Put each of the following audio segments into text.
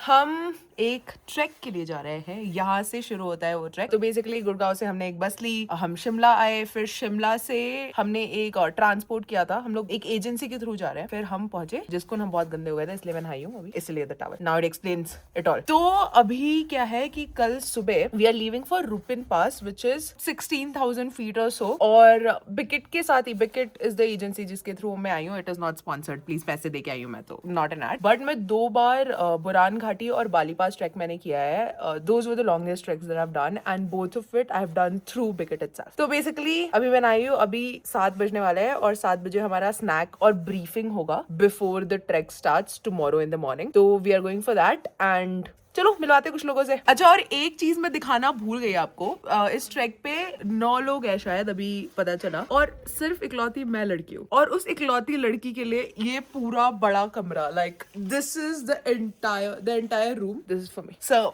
हम एक ट्रैक के लिए जा रहे हैं, यहाँ से शुरू होता है वो ट्रैक। तो बेसिकली गुड़गांव से हमने एक बस ली, हम शिमला आए, फिर शिमला से हमने एक ट्रांसपोर्ट किया था, हम लोग एक एजेंसी के थ्रू जा रहे हैं, फिर हम पहुंचे जिसको हम बहुत गंदे हो गए थे इसलिए मैं नहाई हूँ अभी, इसलिए the tower. Now it explains it all. तो अभी क्या है कि कल सुबह we are leaving for Rupin pass which is 16,000 feet और सो, और बिकेट के साथ ही, बिकेट इज द एजेंसी जिसके थ्रू मैं आई हूँ, it is not sponsored, please पैसे दे के आई हूँ मैं, तो नॉट एन एड, बट मैं 2 बार बुरान घाटी और बाली पास ट्रैक मैंने किया है। Those were the longest tracks that I have done and both of it I have done through Bikat itself. तो बेसिकली अभी मैं आई हूँ, अभी 7 बजने वाले हैं और 7 बजे हमारा स्नैक और ब्रीफिंग होगा before the trek starts tomorrow in the morning. तो we are going for that and चलो मिलवाते कुछ लोगों से। अच्छा, और एक चीज मैं दिखाना भूल गई आपको, इस ट्रैक पे 9 लोग हैं शायद, अभी पता चला, और सिर्फ इकलौती मैं लड़की हूँ, और उस इकलौती लड़की के लिए ये पूरा बड़ा कमरा, like this is the entire room, this is for me. So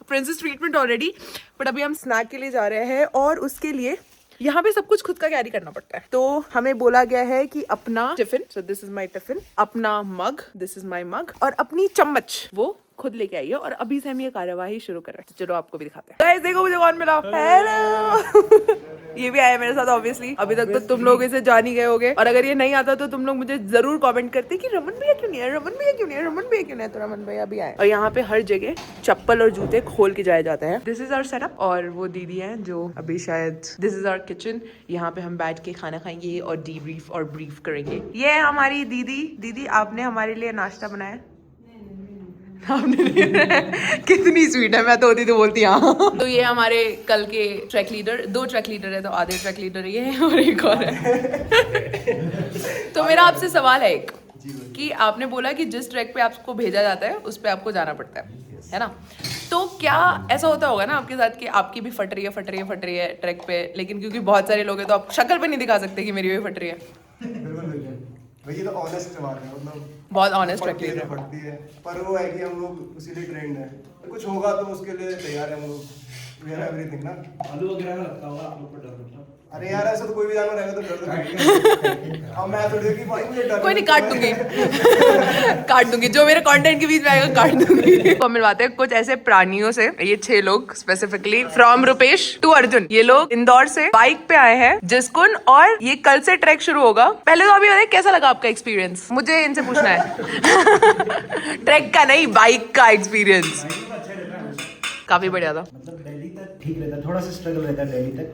princess treatment already, but अभी हम स्नैक के लिए जा रहे हैं और उसके लिए यहाँ पे सब कुछ खुद का कैरी करना पड़ता है। तो हमें बोला गया है कि अपना tiffin, so this is my tiffin, अपना मग, दिस इज माय मग, और अपनी चम्मच वो खुद लेके आइए। और अभी से हम ये कार्यवाही शुरू कर रहे हैं, तो चलो आपको भी दिखाते हैं। गाइस देखो मुझे कौन मिला, हेलो ये भी आया मेरे साथ ऑब्वियसली। अभी तक तो तुम लोग इसे जान ही गए होगे, और अगर ये नहीं आता तो तुम लोग मुझे जरूर कमेंट करते कि रमन भैया क्यों नहीं है, रमन भैया क्यों नहीं है, रमन भैया क्यों नहीं है। तो रमन भैया भी आए, और यहाँ पे हर जगह चप्पल और जूते खोल के जाया जाता है। दिस इज आवर सेटअप, और वो दीदी है जो अभी शायद, दिस इज आवर किचन, यहाँ पे हम बैठ के खाना खाएंगे और डीब्रीफ और ब्रीफ करेंगे। ये है हमारी दीदी। दीदी आपने हमारे लिए नाश्ता बनाया, कितनी स्वीट है, मैं तो होती तो बोलती हाँ। तो ये हमारे कल के ट्रैक लीडर, 2 ट्रैक लीडर है, तो आधे ट्रैक लीडर ये है और एक और है। तो मेरा आपसे सवाल है एक, कि आपने बोला कि जिस ट्रैक पे आपको भेजा जाता है उस पे आपको जाना पड़ता है ना? तो क्या ऐसा होता होगा ना आपके साथ कि आपकी भी फट रही है ट्रैक पे, लेकिन क्योंकि बहुत सारे लोग हैं तो आप शक्ल पे नहीं दिखा सकते कि मेरी भी फट रही है। वही तो ऑनेस्ट बात है, मतलब बहुत ऑनेस्ट ट्रैक लीडर पड़ती है, पर वो है कि हम लोग उसी लिए ट्रेंड है, कुछ होगा तो उसके लिए तैयार है हम लोग, वी हैव एवरीथिंग ना। आलू वगैरह में लगता होगा आप लोग को डर, मतलब अरे यार ऐसा तो कोई भी जानवर रहेगा तो डर तो लगेगा। अब मैं थोड़ी कि भाई मुझे डर, कोई नहीं, काट दूंगी काट दूंगी, जो मेरे कंटेंट के बीच में आएगा काट दूंगी। तो मिलवाते हैं कुछ ऐसे प्राणियों से। ये 6 लोग specifically from Rupesh to Arjun, ये लोग इंदौर से बाइक पे आए हैं जिसकुन, और ये कल से ट्रैक शुरू होगा। पहले तो अभी बताइए कैसा लगा आपका एक्सपीरियंस, मुझे इनसे पूछना है। ट्रैक का नहीं, बाइक का एक्सपीरियंस काफी बढ़िया था। मतलब दिल्ली तक ठीक रहता, थोड़ा सा स्ट्रगल रहता है दिल्ली तक,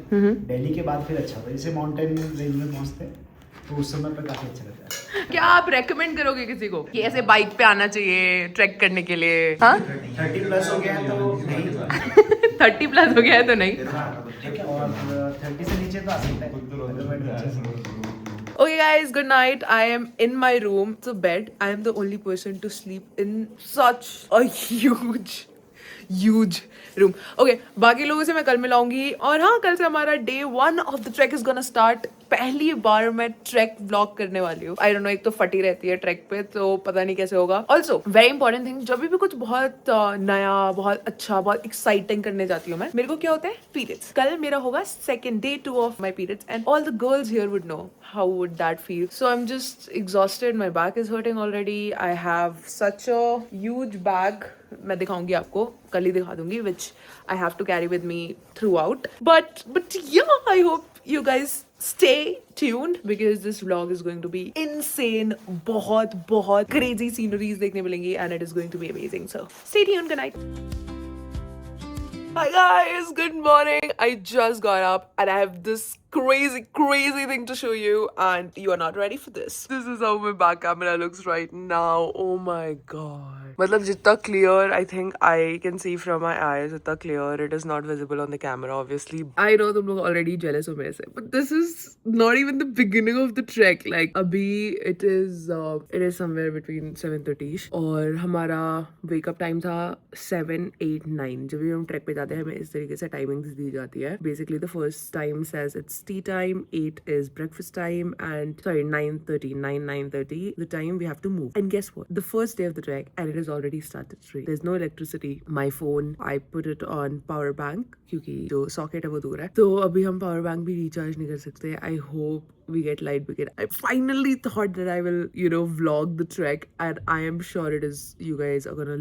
दिल्ली के बाद फिर अच्छा था, जैसे माउंटेन रेंज में पहुंचते हैं तो उस समय पर काफी अच्छा रहता है। क्या आप रेकमेंड करोगे किसी को कि ऐसे बाइक पे आना चाहिए ट्रैक करने के लिए? हाँ 30 प्लस हो गया है तो नहीं, 30 प्लस हो गया है तो नहीं। ठीक है, और 30 से नीचे तो आ सकता है। Okay guys, good night. I am in my room. It's a bed. I am the only person to sleep in such a huge room. Okay, बाकी लोगों से मैं कल मिलाऊंगी, और हाँ कल से हमारा day 1 of the trek is gonna start। पहली बार मैं ट्रैक व्लॉग करने वाली हूँ। आई डोंट नो, एक तो फटी रहती है ट्रैक पे तो पता नहीं कैसे होगा। ऑल्सो वेरी इंपॉर्टेंट थिंग, जब भी कुछ बहुत नया, बहुत अच्छा, बहुत एक्साइटिंग करने जाती हूँ मैं, मेरे को क्या होता है, पीरियड्स। कल मेरा होगा second day 2 of my periods, and all the girls here would know how would that feel. So I'm just exhausted, my back is hurting already. I have such a huge bag, मैं दिखाऊंगी आपको, कल ही दिखा दूंगी, which I have to carry with me throughout. But yeah, I hope you guys stay tuned because this vlog is going to be insane. बहुत crazy sceneries देखने मिलेंगी and it is going to be amazing. So stay tuned. Good night. Hi guys, good morning. I just got up and I have this crazy thing to show you, and you are not ready for this. This is how my back camera looks right now. Oh my god. मतलब जितना clear I think I can see from my eyes, उतना clear it is not visible on the camera obviously. I know तुम लोग already jealous हो मेरे से, but this is not even the beginning of the trek. Like अभी it is somewhere between 7:30 और हमारा wake up time था 7, 8, 9। जब भी हम ट्रैक पे जाते हैं हमें इस तरीके से टाइमिंग्स दी जाती है। Basically the first time says it's it's tea time, 8 is breakfast time, and sorry, 9:30, the time we have to move. And guess what? The first day of the trek, and it has already started to rain. There's no electricity. My phone, I put it on power bank क्योंकि जो socket है वो दूर है, तो अभी हम power bank भी रिचार्ज नहीं कर सकते. I hope we get light because I finally thought that I will, vlog the trek, and I am sure you guys are gonna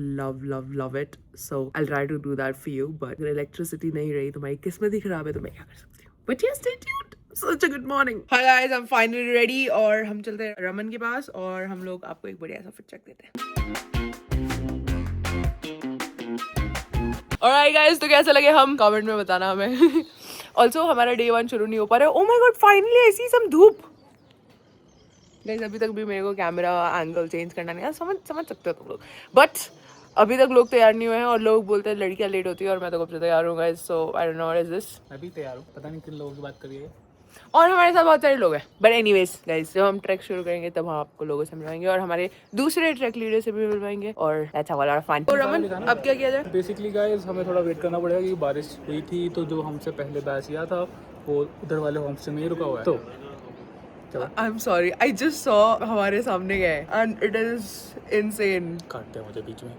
love it. So I'll try to do that for you. But अगर electricity नहीं रही तो मेरी किस्मत ही खराब है, तो मैं क्या कर सकती हूँ. But yes, stay tuned. Such a good morning. Hi guys, I'm finally ready और हम चलते हैं रमन के पास और हम लोग आपको एक बढ़िया सा फिट चेक देते हैं. Alright guys, तो कैसे लगे हम कमेंट में बताना हमें. ऑल्सो हमारा डे 1 शुरू नहीं हो पा रहा है. ओ माय गॉड, फाइनली ऐसी सम धूप. गाइस अभी तक भी मेरे को कैमरा एंगल चेंज करना नहीं है, समझ सकते हो तुम लोग. बट अभी तक लोग तैयार नहीं हुए हैं और लोग बोलते हैं लड़कियां लेट होती है और मैं तो कब से तैयार हूँ guys. So I don't know what is this. मैं भी तैयार हूँ, पता नहीं किन लोगों की बात करिए. और हमारे साथ बहुत सारे लोग हैं. बट एनीवेज गाइस, जब हम ट्रैक शुरू करेंगे तब हम आपको लोगों से मिलवाएंगे और हमारे दूसरे ट्रैक लीडर से भी मिलवाएंगे और let's have a lot of fun. तो रमन, अब क्या किया जाए? बेसिकली गाइस हमें थोड़ा वेट करना पड़ेगा क्योंकि बारिश हुई थी, तो जो हमसे पहले बैच किया था वो उधर वाले होम स्टे में ही रुका हुआ है. तो I am sorry, I just saw हमारे सामने गए एंड इट इज इनसेन. काटते हैं मुझे बीच में.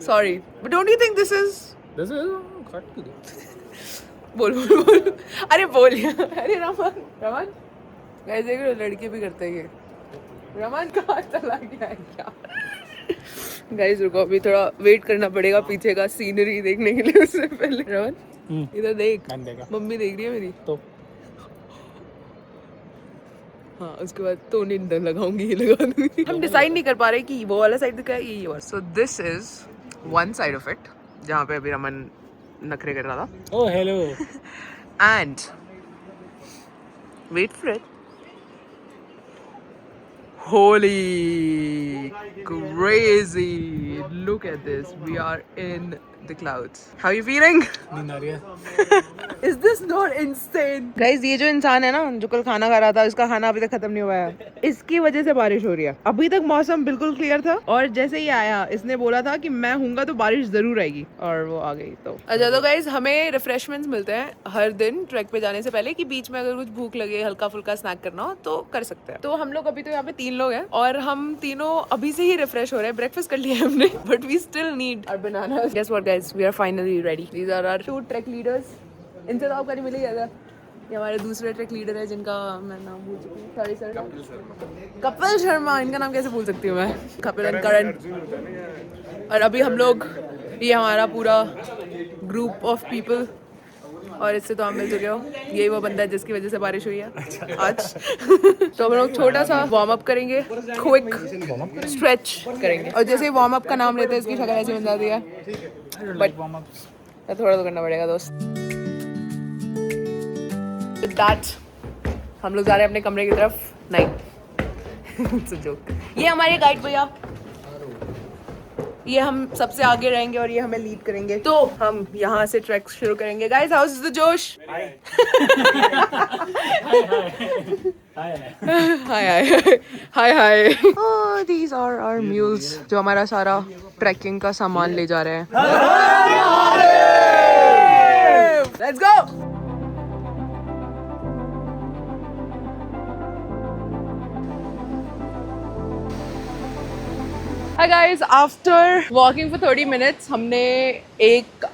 Sorry, but don't you think this is काट क्यों दिया? बोल. अरे बोल. अरे रमन गाइस देख रहे हो, लड़के भी करते हैं. रमन कहाँ चला गया है क्या? गाइस रुको, अभी थोड़ा वेट करना पड़ेगा पीछे का सीनरी देखने के लिए. उससे पहले रमन इधर देख, मम्मी देख रही है मेरी. तो हाँ, उसके बाद तो नहीं लगाऊंगी, ये लगा दूंगी. हम डिसाइड नहीं कर पा रहे कि वो वाला साइड दिखा है ये वाला. So this is one side of it जहाँ पे अभी रमन नखरे कर रहा था. ओ hello. And wait for it. Holy crazy. Look at this. We are in the clouds. How are you feeling? नींद आ रही है. Is this not insane? Guys, ये जो इंसान है ना जो कल खाना खा रहा था, उसका खाना अभी तक खत्म नहीं हुआ है. इसकी वजह से बारिश हो रही है. अभी तक मौसम बिल्कुल क्लियर था और जैसे ही आया इसने बोला था कि मैं हूँगा तो बारिश जरूर आएगी और वो आ गई. तो अच्छा, तो गाइज हमें रिफ्रेशमेंट्स मिलते हैं हर दिन ट्रैक पे जाने से पहले कि बीच में अगर कुछ भूख लगे, हल्का फुल्का स्नैक करना हो तो कर सकते हैं. तो हम लोग अभी तो यहाँ पे 3 लोग हैं और हम तीनों अभी से ही रिफ्रेश हो रहे हैं. ब्रेकफास्ट कर लिया है हमने, but we still need our bananas. Guess what guys, we are finally ready. These are our 2 track leaders. इनसे तो आपका नहीं मिलेगा. ये हमारे दूसरे ट्रैक लीडर है जिनका मैं नाम भूल चुकी हूँ. Sorry sir, Kapil Sharma. इनका नाम कैसे भूल सकती हूँ मैं? कपिल एंड करण. और अभी हम लोग, ये हमारा पूरा ग्रुप ऑफ पीपल, और इससे तो हम मिल चुके हो. यही वो बंदा है जिसकी वजह से बारिश हुई है आज. तो हम लोग छोटा सा वार्म अप करेंगे, क्विक स्ट्रेच करेंगे. और जैसे वार्म अप का नाम लेते हैं इसकी शक्ल ऐसे बन जाती है. बट थोड़ा तो करना पड़ेगा दोस्त. That, हम लोग जा रहे हैं अपने कमरे की तरफ. नहीं जोक. ये हमारे गाइड भैया, ये हम सबसे आगे रहेंगे और ये हमें लीड करेंगे. तो हम यहाँ से ट्रैक शुरू करेंगे. गाइस, हाउ इज द जोश? हाय. Oh, these are our mules जो हमारा सारा ट्रैकिंग का सामान ले जा रहे हैं. Let's go. Hi guys, after walking for 30 minutes हमने एक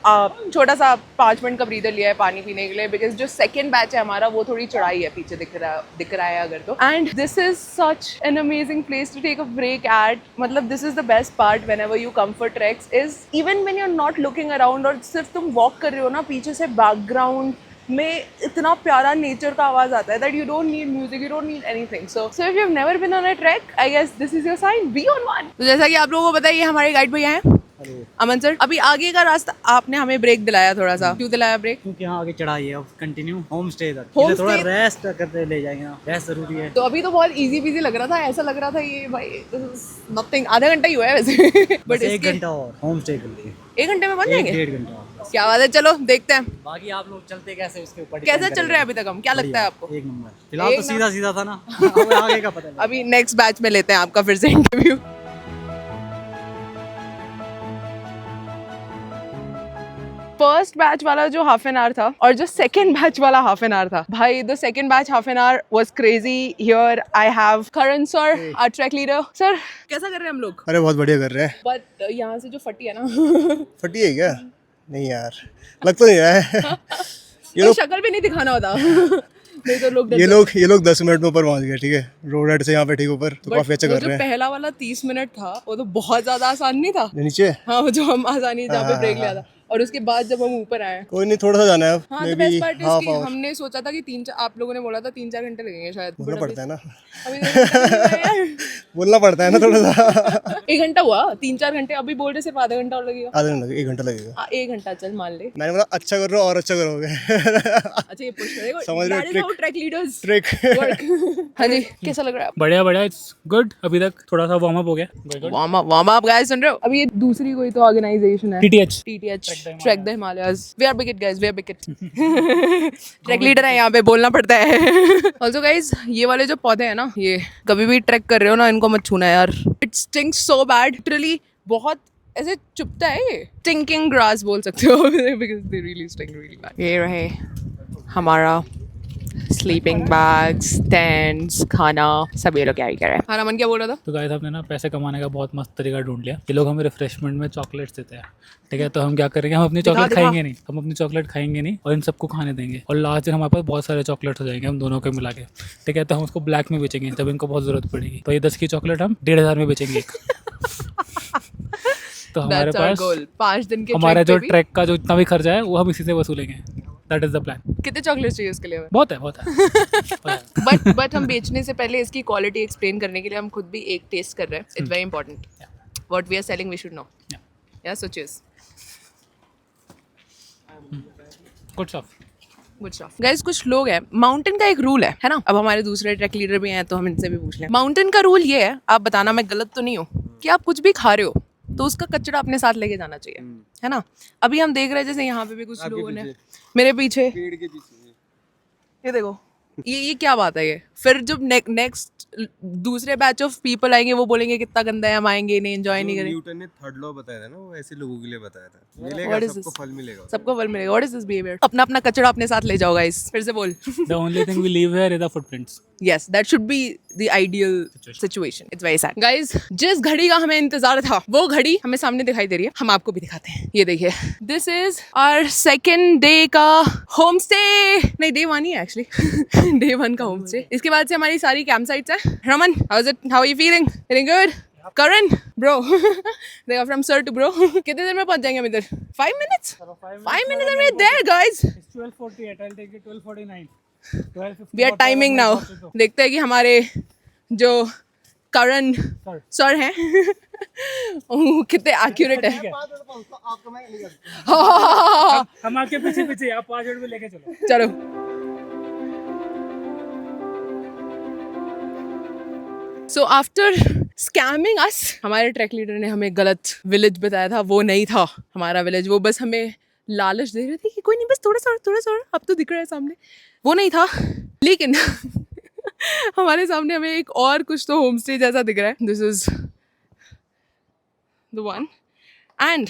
छोटा सा 5 मिनट का ब्रीदर लिया है पानी पीने के लिए, बिकॉज जो सेकेंड बैच है हमारा वो थोड़ी चढ़ाई है, पीछे दिख रहा है अगर तो. And this is such an amazing place to take a break at. मतलब this is the best part whenever you come for treks is even when you are not looking around और सिर्फ तुम वॉक कर रहे हो ना, पीछे से बैकग्राउंड में इतना प्यारा नेचर का आवाज आता है that you don't need music, you don't need anything. So if you've never been on a trek, I guess this is your sign. Be on one. तो जैसा कि आप लोगों को पता है, ये हमारे गाइड भैया हैं अमन सर. अभी आगे का रास्ता आपने हमें ब्रेक दिलाया थोड़ा सा. क्यों दिलाया ब्रेक? क्योंकि यहाँ आगे चढ़ाई है, अब कंटिन्यू होम स्टे तक. Home थोड़ा stay? रेस्ट करते ले जाएंगे ना, रेस्ट जरूरी है. तो अभी तो बहुत इजी पीजी लग रहा था, ऐसा लग रहा था ये भाई नथिंग. आधा घंटा ही हुआ है वैसे. बट 1 घंटा और होम स्टे के लिए. 1 घंटे में बन जाएंगे? 1.5 घंटा. क्या बात है, चलो देखते हैं. बाकी आप लोग चलते कैसे उसके ऊपर कैसा चल रहा है अभी तक हम, क्या लगता है आपको? 1 नंबर. फिलहाल तो सीधा सीधा था ना. अब आगे का पता नहीं. अभी नेक्स्ट बैच में लेते हैं आपका फिर से इंटरव्यू. फर्स्ट बैच वाला जो हाफ एन आवर था और जो सेकंड बैच वाला हाफ एन आवर था, भाई the second batch half an hour was crazy. Here I have Karan sir, our track leader. Sir कैसा कर रहे हैं हम लोग? अरे बहुत बढ़िया कर रहे हैं. बट यहाँ से जो फटी है ना फटी है क्या? नहीं यार, लग तो नहीं रहा है. ये शक्ल भी नहीं दिखाना होता. नहीं तो लोग ये लोग 10 मिनट में ऊपर पहुंच गए. ठीक है, रोड राइड से यहाँ पे ठीक ऊपर, तो काफी अच्छा कर रहे हैं. पहला वाला 30 मिनट था वो तो बहुत ज्यादा आसान नहीं था. नीचे हाँ, वो जो हम आसानी जहाँ पे ब्रेक लिया था, और उसके बाद जब हम ऊपर आए, कोई नहीं, थोड़ा सा जाना है. हाँ, तो बेस्ट पार्ट इसकी हमने सोचा था कि आप लोगों ने बोला था 3-4 घंटे लगेंगे शायद. बोलना पड़ता है ना, अभी बोलना पड़ता है ना थोड़ा सा. 1 घंटा हुआ, 3-4 घंटे. अभी बोल रहे सिर्फ आधा घंटा और लगेगा. आधा घंटा, 1 घंटा लगेगा. 1 घंटा चल मान ले. मैंने बोला अच्छा कर रहे हो और अच्छा करोगे. अच्छा, ये पुश करेगा. समझ रहे हो, ट्रैक लीडर्स ट्रिक. हाँ जी, कैसा लग रहा है? बढ़िया बढ़िया, इट्स गुड. अभी तक थोड़ा सा वार्म अप हो गया. वार्म अप गाइस, सुन रहे हो? अभी ये दूसरी कोई तो ऑर्गेनाइजेशन है, TTH track the Himalayas. We are big guys, we are big. Track leader है यहाँ पे, बोलना पड़ता है. ऑल्सो गाइस, ये वाले जो पौधे हैं ना, ये कभी भी ट्रैक कर रहे हो ना, इनको मत छूना यार. It stinks so bad, literally. बहुत ऐसे चुभता है ये. स्टिंकिंग ग्रास बोल सकते हो because they really stink really bad. ये रहे हमारा स्लीपिंग बैग्स, टेंट्स, खाना सब ये लोग कैरी कर रहे हैं. हाँ, रमन क्या बोल रहा था? तो गाइस, हमने ना पैसे कमाने का बहुत मस्त तरीका ढूंढ लिया. ये लोग हमें रिफ्रेशमेंट में चॉकलेट्स देते हैं. ठीक है, तो हम क्या करेंगे, हम अपनी चॉकलेट खाएंगे नहीं. हम अपनी चॉकलेट खाएंगे नहीं और इन सबको खाने देंगे. और लास्ट दिन हमारे पास बहुत सारे चॉकलेट्स हो जाएंगे, हम दोनों को मिला के. ठीक है, तो हम उसको ब्लैक में बेचेंगे जब इनको बहुत ज़रूरत पड़ेगी. तो ये 10 की चॉकलेट हम 1,500 में बेचेंगे एक. तो हमारे पास 5 दिन के हमारा जो ट्रैक का जो इतना भी खर्चा है वो हम इसी से वसूलेंगे. That is the plan. कितने चॉकलेट्स चाहिए उसके लिए? बहुत है. बट हम बेचने से पहले इसकी क्वालिटी एक्सप्लेन करने के लिए हम खुद भी एक टेस्ट कर रहे हैं. It's very important. What we are selling we should know. Yeah so चीज गुड स्टफ. गाइस, कुछ लोग हैं, माउंटेन का एक रूल है ना. अब हमारे दूसरे ट्रैक लीडर भी हैं तो हम इनसे भी पूछ लें. माउंटेन का रूल ये है, आप बताना मैं गलत तो नहीं हूँ, कि आप कुछ भी खा रहे हो तो उसका कचरा अपने साथ लेके जाना चाहिए, है ना. अभी हम देख रहे हैं जैसे यहाँ पे भी कुछ लोगों ने, मेरे पीछे, पेड़ के पीछे, ये देखो, ये क्या बात है ये. फिर जब नेक्स्ट दूसरे बैच ऑफ पीपल आएंगे वो बोलेंगे कितना गंदा है, हम आएंगे नहीं, एंजॉय नहीं करेंगे. न्यूटन ने थर्ड लॉ बताया था ना, वो ऐसे लोगों के लिए बताया था. मिलेगा सबको फल मिलेगा. सबको फल मिलेगा. What is this behaviour? अपना अपना कचरा अपने साथ ले जाओ गाइस. फिर से बोल. The only thing we leave here is the footprints. Yes, that should be the ideal situation. It's very sad. Guys, जिस घड़ी का हमें इंतजार था वो घड़ी हमें सामने दिखाई दे रही है. हम आपको भी दिखाते हैं. ये देखिए, this is our second day का होम स्टे. नहीं, day 1 ही है एक्चुअली. day 1 का होम स्टे. इसके बाद से हमारी सारी कैंप साइट्स है. Raman, how is it? How are you feeling? Feeling good? Karan, bro. देखा, from sir to bro. कितने देर में पहुंच जाएंगे हम इधर? 5 minutes? 5 minutes and we're there, guys. It's 12:48. I'll take it 12:49. We are timing now. देखते हैं कि हमारे जो करण सर हैं कितने एक्यूरेट है. हम आपके पीछे पीछे, आप 5 मिनट में लेके चलो. चलो. So after scamming us, हमारे ट्रैक लीडर ने हमें गलत विलेज बताया था. वो नहीं था हमारा विलेज. वो बस हमें लालच दे रहे थे कि कोई नहीं, बस थोड़ा सा अब तो दिख रहा है सामने. वो नहीं था. लेकिन हमारे सामने हमें एक और कुछ तो होम स्टे जैसा दिख रहा है. This is the one and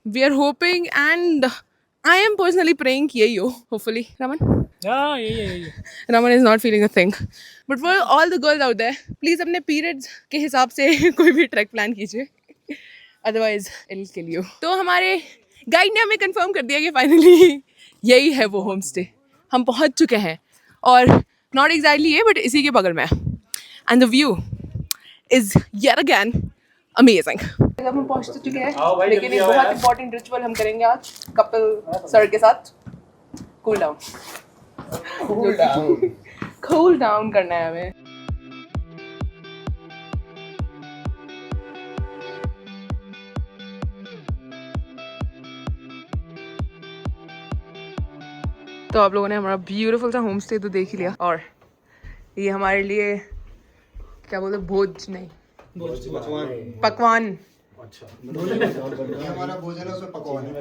we are hoping and I am personally praying कि यही हो. Hopefully. Raman, Raman is not feeling a thing. But for all the girls out there, please अपने periods के हिसाब से कोई भी ट्रैक प्लान कीजिए. Otherwise, it'll kill you. तो हमारे गाइड ने हमें कंफर्म कर दिया कि फाइनली यही है वो होम स्टे. हम पहुंच चुके हैं और नॉट एग्जैक्टली ये, बट इसी के बगल में. And the view is yet again amazing. हम पहुंच तो चुके हैं, लेकिन एक बहुत इंपॉर्टेंट रिचुअल हम करेंगे आज कपिल सर के साथ. Cool down. कूल डाउन करना है हमें. तो आप लोगों ने हमारा ब्यूटीफुल सा होम स्टे तो देख ही लिया. और ये हमारे लिए क्या बोलते, भोज नहीं, पकवान. हमारा भोजन है, उसमें पकवान है.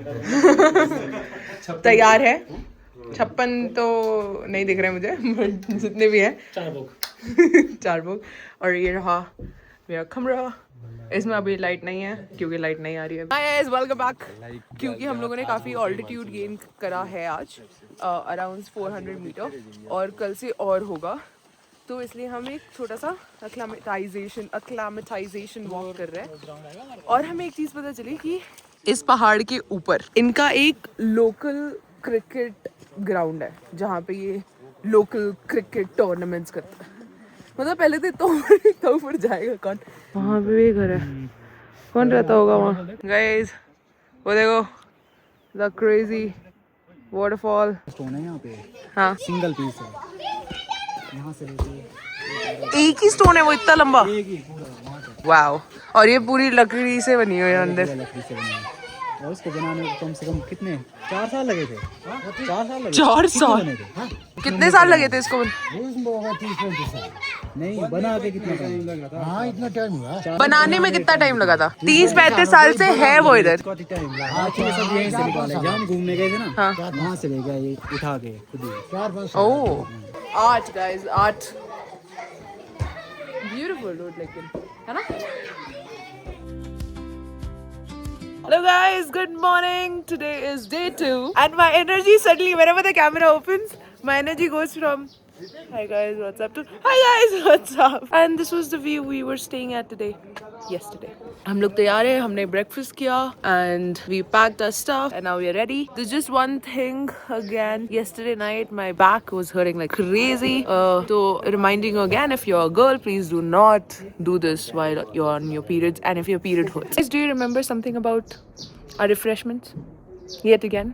तैयार है. 56 तो नहीं दिख रहे मुझे, बट जितने भी हैं 4 भोग. और ये रहा मेरा कमरा, इसमें अभी लाइट नहीं है क्योंकि लाइट नहीं आ रही है। Guys welcome back. क्योंकि हम लोगों ने काफ़ी ऑल्टीट्यूड गेन करा है आज, अराउंड 400 मीटर, और कल से और होगा, तो इसलिए हम एक छोटा सा अक्लामेटाइजेशन वॉक कर रहे हैं। और हमें एक चीज़ पता चली कि इस पहाड़ के ऊपर इनका एक लोकल क्रिकेट ग्राउंड है जहाँ पे ये लोकल क्रिकेट टूर्नामेंट्स करता है। मतलब पहले तो ऊपर जाएगा कौन? वहाँ पे भी घर है, कौन रहता होगा वहाँ? गाइस वो देखो, द क्रेजी वाटरफॉल। स्टोन है यहाँ पे, हाँ सिंगल पीस है, यहाँ से लेके एक ही स्टोन है वो, इतना लंबा। वाओ। और ये पूरी लकड़ी से बनी हुई है अंदर। लकड़ी से बनी है। और इसको बनाने में कम से कम कितने 4 साल लगे थे? 4 साल लगे। 4 साल? कितने साल लगे थे इसको? 30-35 साल। नहीं, बना के कितना टाइम लगा था? हाँ, इतना टाइम हुआ। बनाने में कितना टाइम लगा था? 30-35 साल से है वो इधर। टाइम लगा। आज ये सब यहीं से निकाले, जहाँ हम घूमने गए थे ना, हाँ। वहाँ से ले गए ये उठा के खुद ही। 4-5 oh, art guys, art. Beautiful road लेकिन, है ना? Hello guys, good morning. Today is day 2 and my energy suddenly, whenever the camera opens, my energy goes from hi guys, what's up, to hi guys, what's up. And this was the view we were staying at yesterday. हम लोग तैयार हैं, हमने breakfast किया and we packed our stuff and now we are ready. There's just one thing again. Yesterday night my back was hurting like crazy. So reminding you again, if you're a girl, please do not do this while you're on your periods and if your period hurts. Guys, do you remember something about our refreshments? Yet again.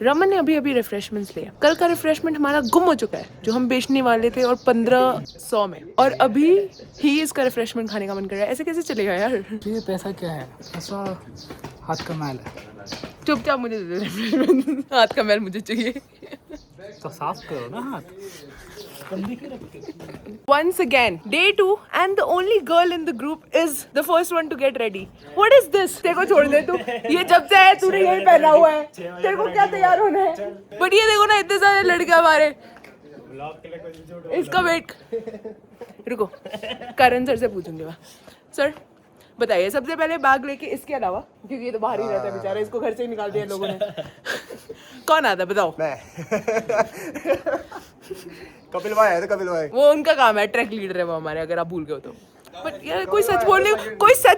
Raman ने अभी refreshments लिया। कल का refreshment हमारा गुम हो चुका है जो हम बेचने वाले थे, और 1500 में, और अभी ही इसका रिफ्रेशमेंट खाने का मन कर रहा है। ऐसे कैसे चलेगा यार? ये पैसा क्या है? पैसा हाथ का मैल है। चुपचाप मुझे दे दे रिफ्रेशमेंट। हाथ का मैल मुझे चाहिए। तो साफ करो ना हाथ। Once again, day 2 and the only girl in the group is the first one to get ready. What is this? तेरे को छोड़ दे तू। ये जब से है तूने यही पहना हुआ है। तेरे को क्या तैयार होना है? बट ये देखो ना, इतने सारे लड़के हमारे। इसका वेट। रुको, करण सर से पूछूंगी मैं। सर बताइए, सबसे पहले बैग लेके, इसके अलावा, क्योंकि ये तो बाहर ही रहता है बेचारा, इसको घर से ही निकाल दिया लोगों ने। कौन आता है बताओ? कपिल भाई है, तो कपिल भाई वो उनका काम है, ट्रैक लीडर है वो हमारे, अगर आप भूल गए हो तो। बट यार कोई सच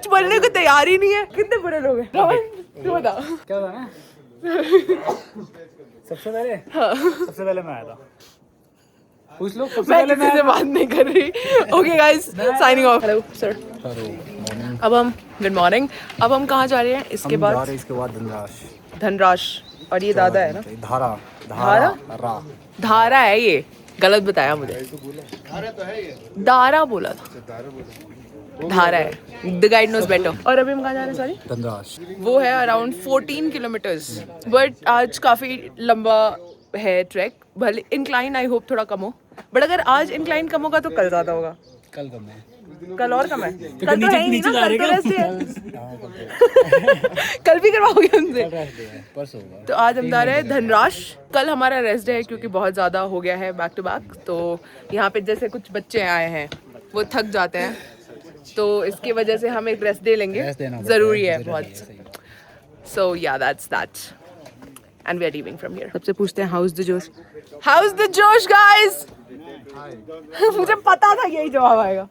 बोलने को तैयार ही नहीं है। कितने बुरे लोग हैं। तू बता क्या था ना? सबसे पहले मैं आया था। कुछ लोग सबसे मैं पहले किसी से बात नहीं कर रही। Okay guys, signing off. Hello sir. अब हम गुड मॉर्निंग। अब हम कहाँ जा रहे हैं? इसके बाद धनराश। और ये दादा है ना? धारा है, ये गलत बताया मुझे। दारा बोला था, धारा है। The guide knows better. और अभी हम कहाँ जा रहे हैं? सॉरी, धनराश। वो है अराउंड 14 किलोमीटर्स। बट आज काफी लंबा है ट्रैक। भले इंक्लाइन आई होप थोड़ा कम हो, बट अगर आज इंक्लाइन कम होगा तो कल ज्यादा होगा। कल कम है, कल और कम है। कल तो है ही नहीं ना, कल तो रेस्ट है। कल भी करवाओगे हमसे? परसों होगा। तो आज हम जा रहे हैं धनराश। कल हमारा रेस्ट डे है क्योंकि बहुत ज़्यादा हो गया है बैक टू बैक। तो यहाँ पे जैसे कुछ बच्चे आए हैं वो थक जाते हैं, तो इसकी वजह से हम एक रेस्ट डे लेंगे, ज़रूरी है बहुत। So yeah that's that and we are leaving from here. सबसे पूछते हैं how is the josh? How is the josh guys? मुझे पता था यही जवाब आएगा।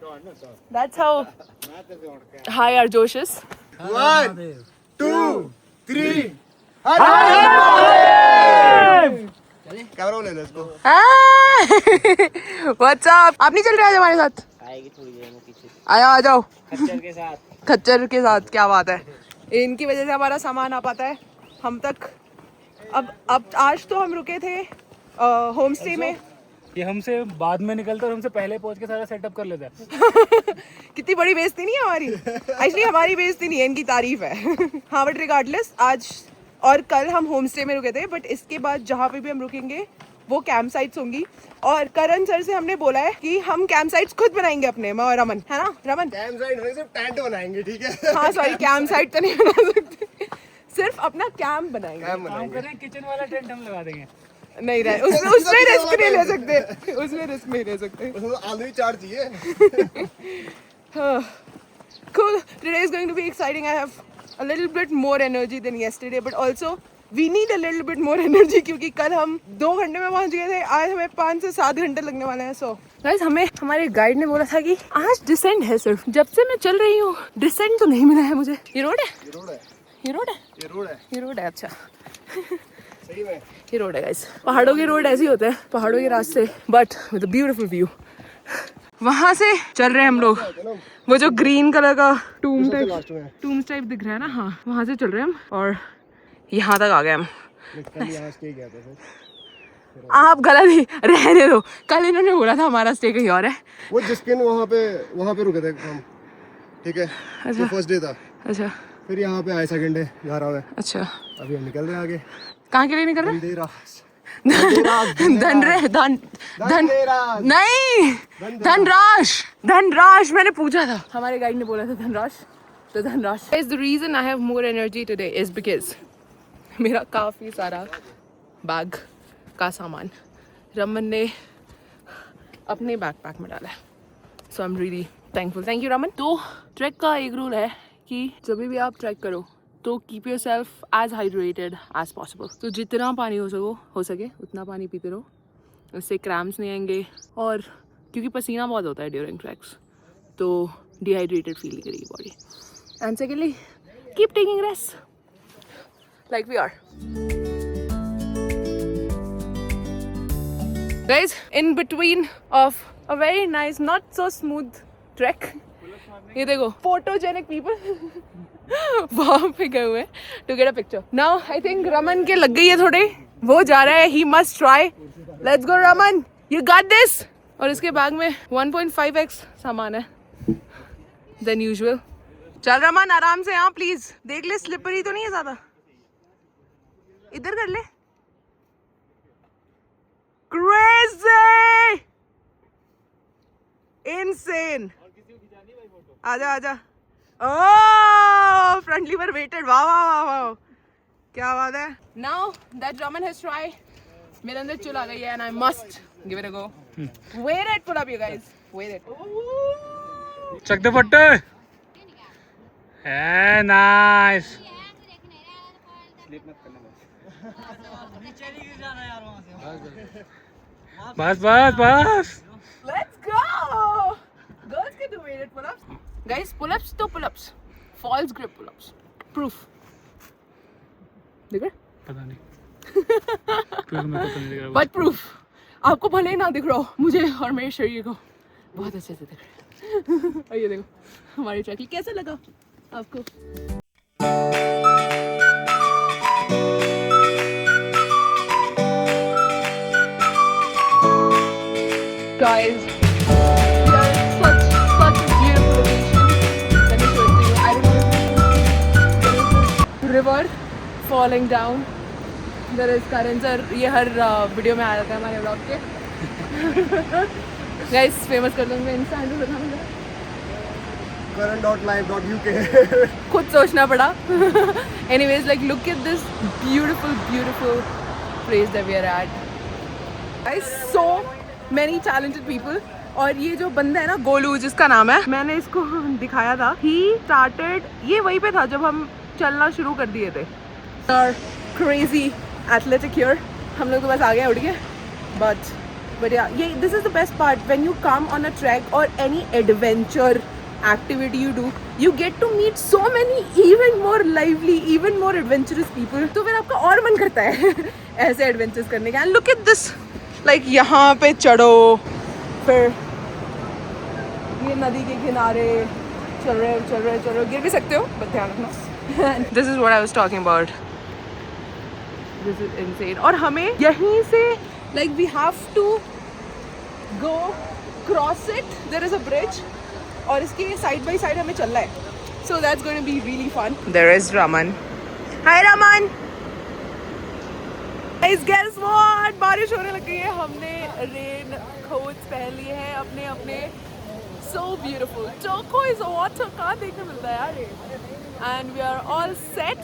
That's how high our josh is. 1 2 3 camera ले लो इसको। What's up? आप नहीं चल रहे आज हमारे साथ? आएगी थोड़ी देर में पीछे। आ जाओ खच्चर के साथ। क्या बात है, इनकी वजह से हमारा सामान आ पाता है हम तक। अब आज तो हम रुके थे होम स्टे में। ये हमसे बाद में निकलता और हमसे पहले पहुंच के सारा सेटअप कर लेता है। कितनी बड़ी बेइज्जती नहीं है हमारी? एक्चुअली हमारी बेइज्जती नहीं है, इनकी तारीफ है। हाँ, बट रिगार्डलेस आज और कल हम होम स्टे में रुके थे, बट इसके बाद जहाँ पे भी हम रुकेंगे वो कैंप साइट्स होंगी। और करण सर से हमने बोला है कि हम कैंप साइट्स खुद बनाएंगे अपने, मैं और रमन, है ना रमन? कैंप साइट नहीं, सिर्फ टेंट बनाएंगे, ठीक है? हाँ सॉरी, कैंप साइट तो नहीं बना सकते, सिर्फ अपना कैंप बनाएंगे। किचन वाला टेंट हम लगा देंगे। नहीं रहे उसमें रिस्क नहीं ले सकते, उसमें रिस्क नहीं ले सकते। उसमें तो आलू ही 4 चाहिए। Cool. Today is going to be exciting. I have a little bit more energy than yesterday, but also we need a little bit more energy क्योंकि कल हम 2 घंटे में पहुंच गए थे, आज हमें 5 से 7 घंटे लगने वाले हैं. So guys, हमें हमारे गाइड ने बोला था कि आज डिसेंट है सिर्फ. जब से मैं चल रही हूँ डिसेंट तो नहीं मिला है मुझे. ये रोड है, ये रोड है, ये रोड है, ये रोड है, ये रोड है. अच्छा सही में ये रोड है गाइस. पहाड़ों के रोड ऐसे ही होते हैं, पहाड़ों के रास्ते, but with a beautiful view. वहां से चल रहे हैं हम लोग. वो जो ग्रीन कलर का टूम टाइप दिख रहा है ना, हाँ वहां से चल रहे हैं हम और यहाँ तक आ गए हम. यहाँ स्टे किया था सर. आप गलत ही रहने दो. कल इन्होंने बोला था हमारा स्टे कहीं और है. वो जिसकिन वहाँ पे रुके थे हम. ठीक है. अच्छा. फर्स्ट डे था. अच्छा फिर यहाँ पे आए सेकंड डे घर आए. अच्छा. अभी हम निकल रहे हैं आगे. कहाँ के लिए निकल रहे हैं? धनराज मैंने पूछा था, हमारे गाइड ने बोला था धनराज, तो Dhanraj. Is the reason I have more energy today is because मेरा काफ़ी सारा बैग का सामान रमन ने अपने बैकपैक में डाला है. So I am really thankful. Thank you Raman. तो ट्रैक का एक रूल है कि जब भी आप ट्रैक करो तो keep yourself as hydrated as possible. तो जितना पानी हो सके उतना पानी पीते रहो, उससे क्रैम्प्स नहीं आएंगे. और क्योंकि पसीना बहुत होता है ड्यूरिंग ट्रैक्स, तो डिहाइड्रेटेड फील नहीं करेगी body. And secondly keep taking rest like we are. Guys, in between of a very nice, not so smooth trek, ये देखो photogenic people वहाँ पे गए हुए to get a picture. Now I think Raman के लग गई है थोड़े, वो जा रहा है. He must try. Let's go Raman, you got this. और इसके बैग में 1.5x सामान है than usual. चल रमन आराम से. हाँ प्लीज देख ले, स्लिपरी तो नहीं है ज्यादा. इधर कर ले. Crazy! Insane! आजा आजा. Oh, front lever weighted. वाह वाह वाह वाह, क्या बात है. Now that Raman has tried, मेरे अंदर चुल आ गई है and I must give it a go. Wait it, pull up you guys. Wait it. Check the photo. Hey, nice. बस. Let's go. Girls can do weighted pull-ups. Guys, pull-ups तो pull-ups. False grip pull-ups. Proof. देख रहे? पता नहीं. मेरे को तो नहीं दिख रहा. But proof. आपको भले ही ना दिख रहा हो, मुझे और मेरे शरीर को बहुत अच्छे से दिख रहा है. और ये देखो हमारी ट्रैक कैसा लगा आपको? Guys, we are in such a beautiful location. Let me show it to you. I don't know if there is this river falling down. There is Karan sir. ये हर वीडियो में आ जाता है हमारे ब्लॉग के. Guys, famous कर दूँगा Insta handle बताऊँगा. karan.live.uk. खुद सोचना पड़ा. Anyways, like look at this beautiful place that we are at. Guys, so many talented people. और ये जो बंदा है ना गोलू जिसका नाम है, मैंने इसको दिखाया था. He started, ये वहीं पे था जब हम चलना शुरू कर दिए थे. Crazy athletic here. हम लोग तो बस आ गए उड़ के. But yeah, this is the best part. When you come on a trek or any adventure activity you do, you get to meet so many even more lively, even more adventurous people. तो फिर आपका और मन करता है ऐसे adventures करने का. And look at this. Like यहाँ पे चढ़ो, फिर ये नदी के किनारे चल रहे, गिर भी सकते हो, बस ध्यान रखना. This is what I was talking about. This is insane. और हमें यहीं से like we have to go cross it. There is a bridge. और इसके side by side हमें चलना है. So that's going to be really fun. There is Raman. Hi Raman. Guess what? बारिश होने लग गई है. हमने रेन कोट्स पहन लिए हैं अपने. So beautiful. Turquoise water कहाँ देखने मिलता है यार ये. And we are all set.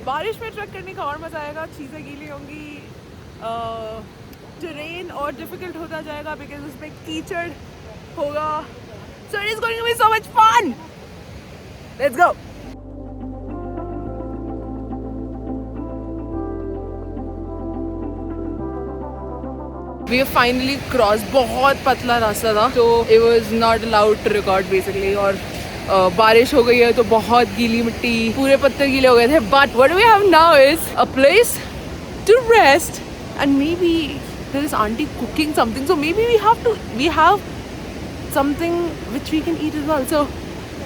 बारिश में ट्रैक करने का और मजा आएगा. चीज़ें गीली होंगी. Terrain और difficult होता जाएगा because उसमें कीचड़ होगा. So it is going to be so much fun. Let's go. We have finally crossed. बहुत पतला रास्ता था, so it was not allowed to record basically. और बारिश हो गई है तो बहुत गीली मिट्टी, पूरे पत्थर गीले हो गए थे. But what we have now is a place to rest, and maybe there is auntie cooking something. So maybe we have something which we can eat as well. So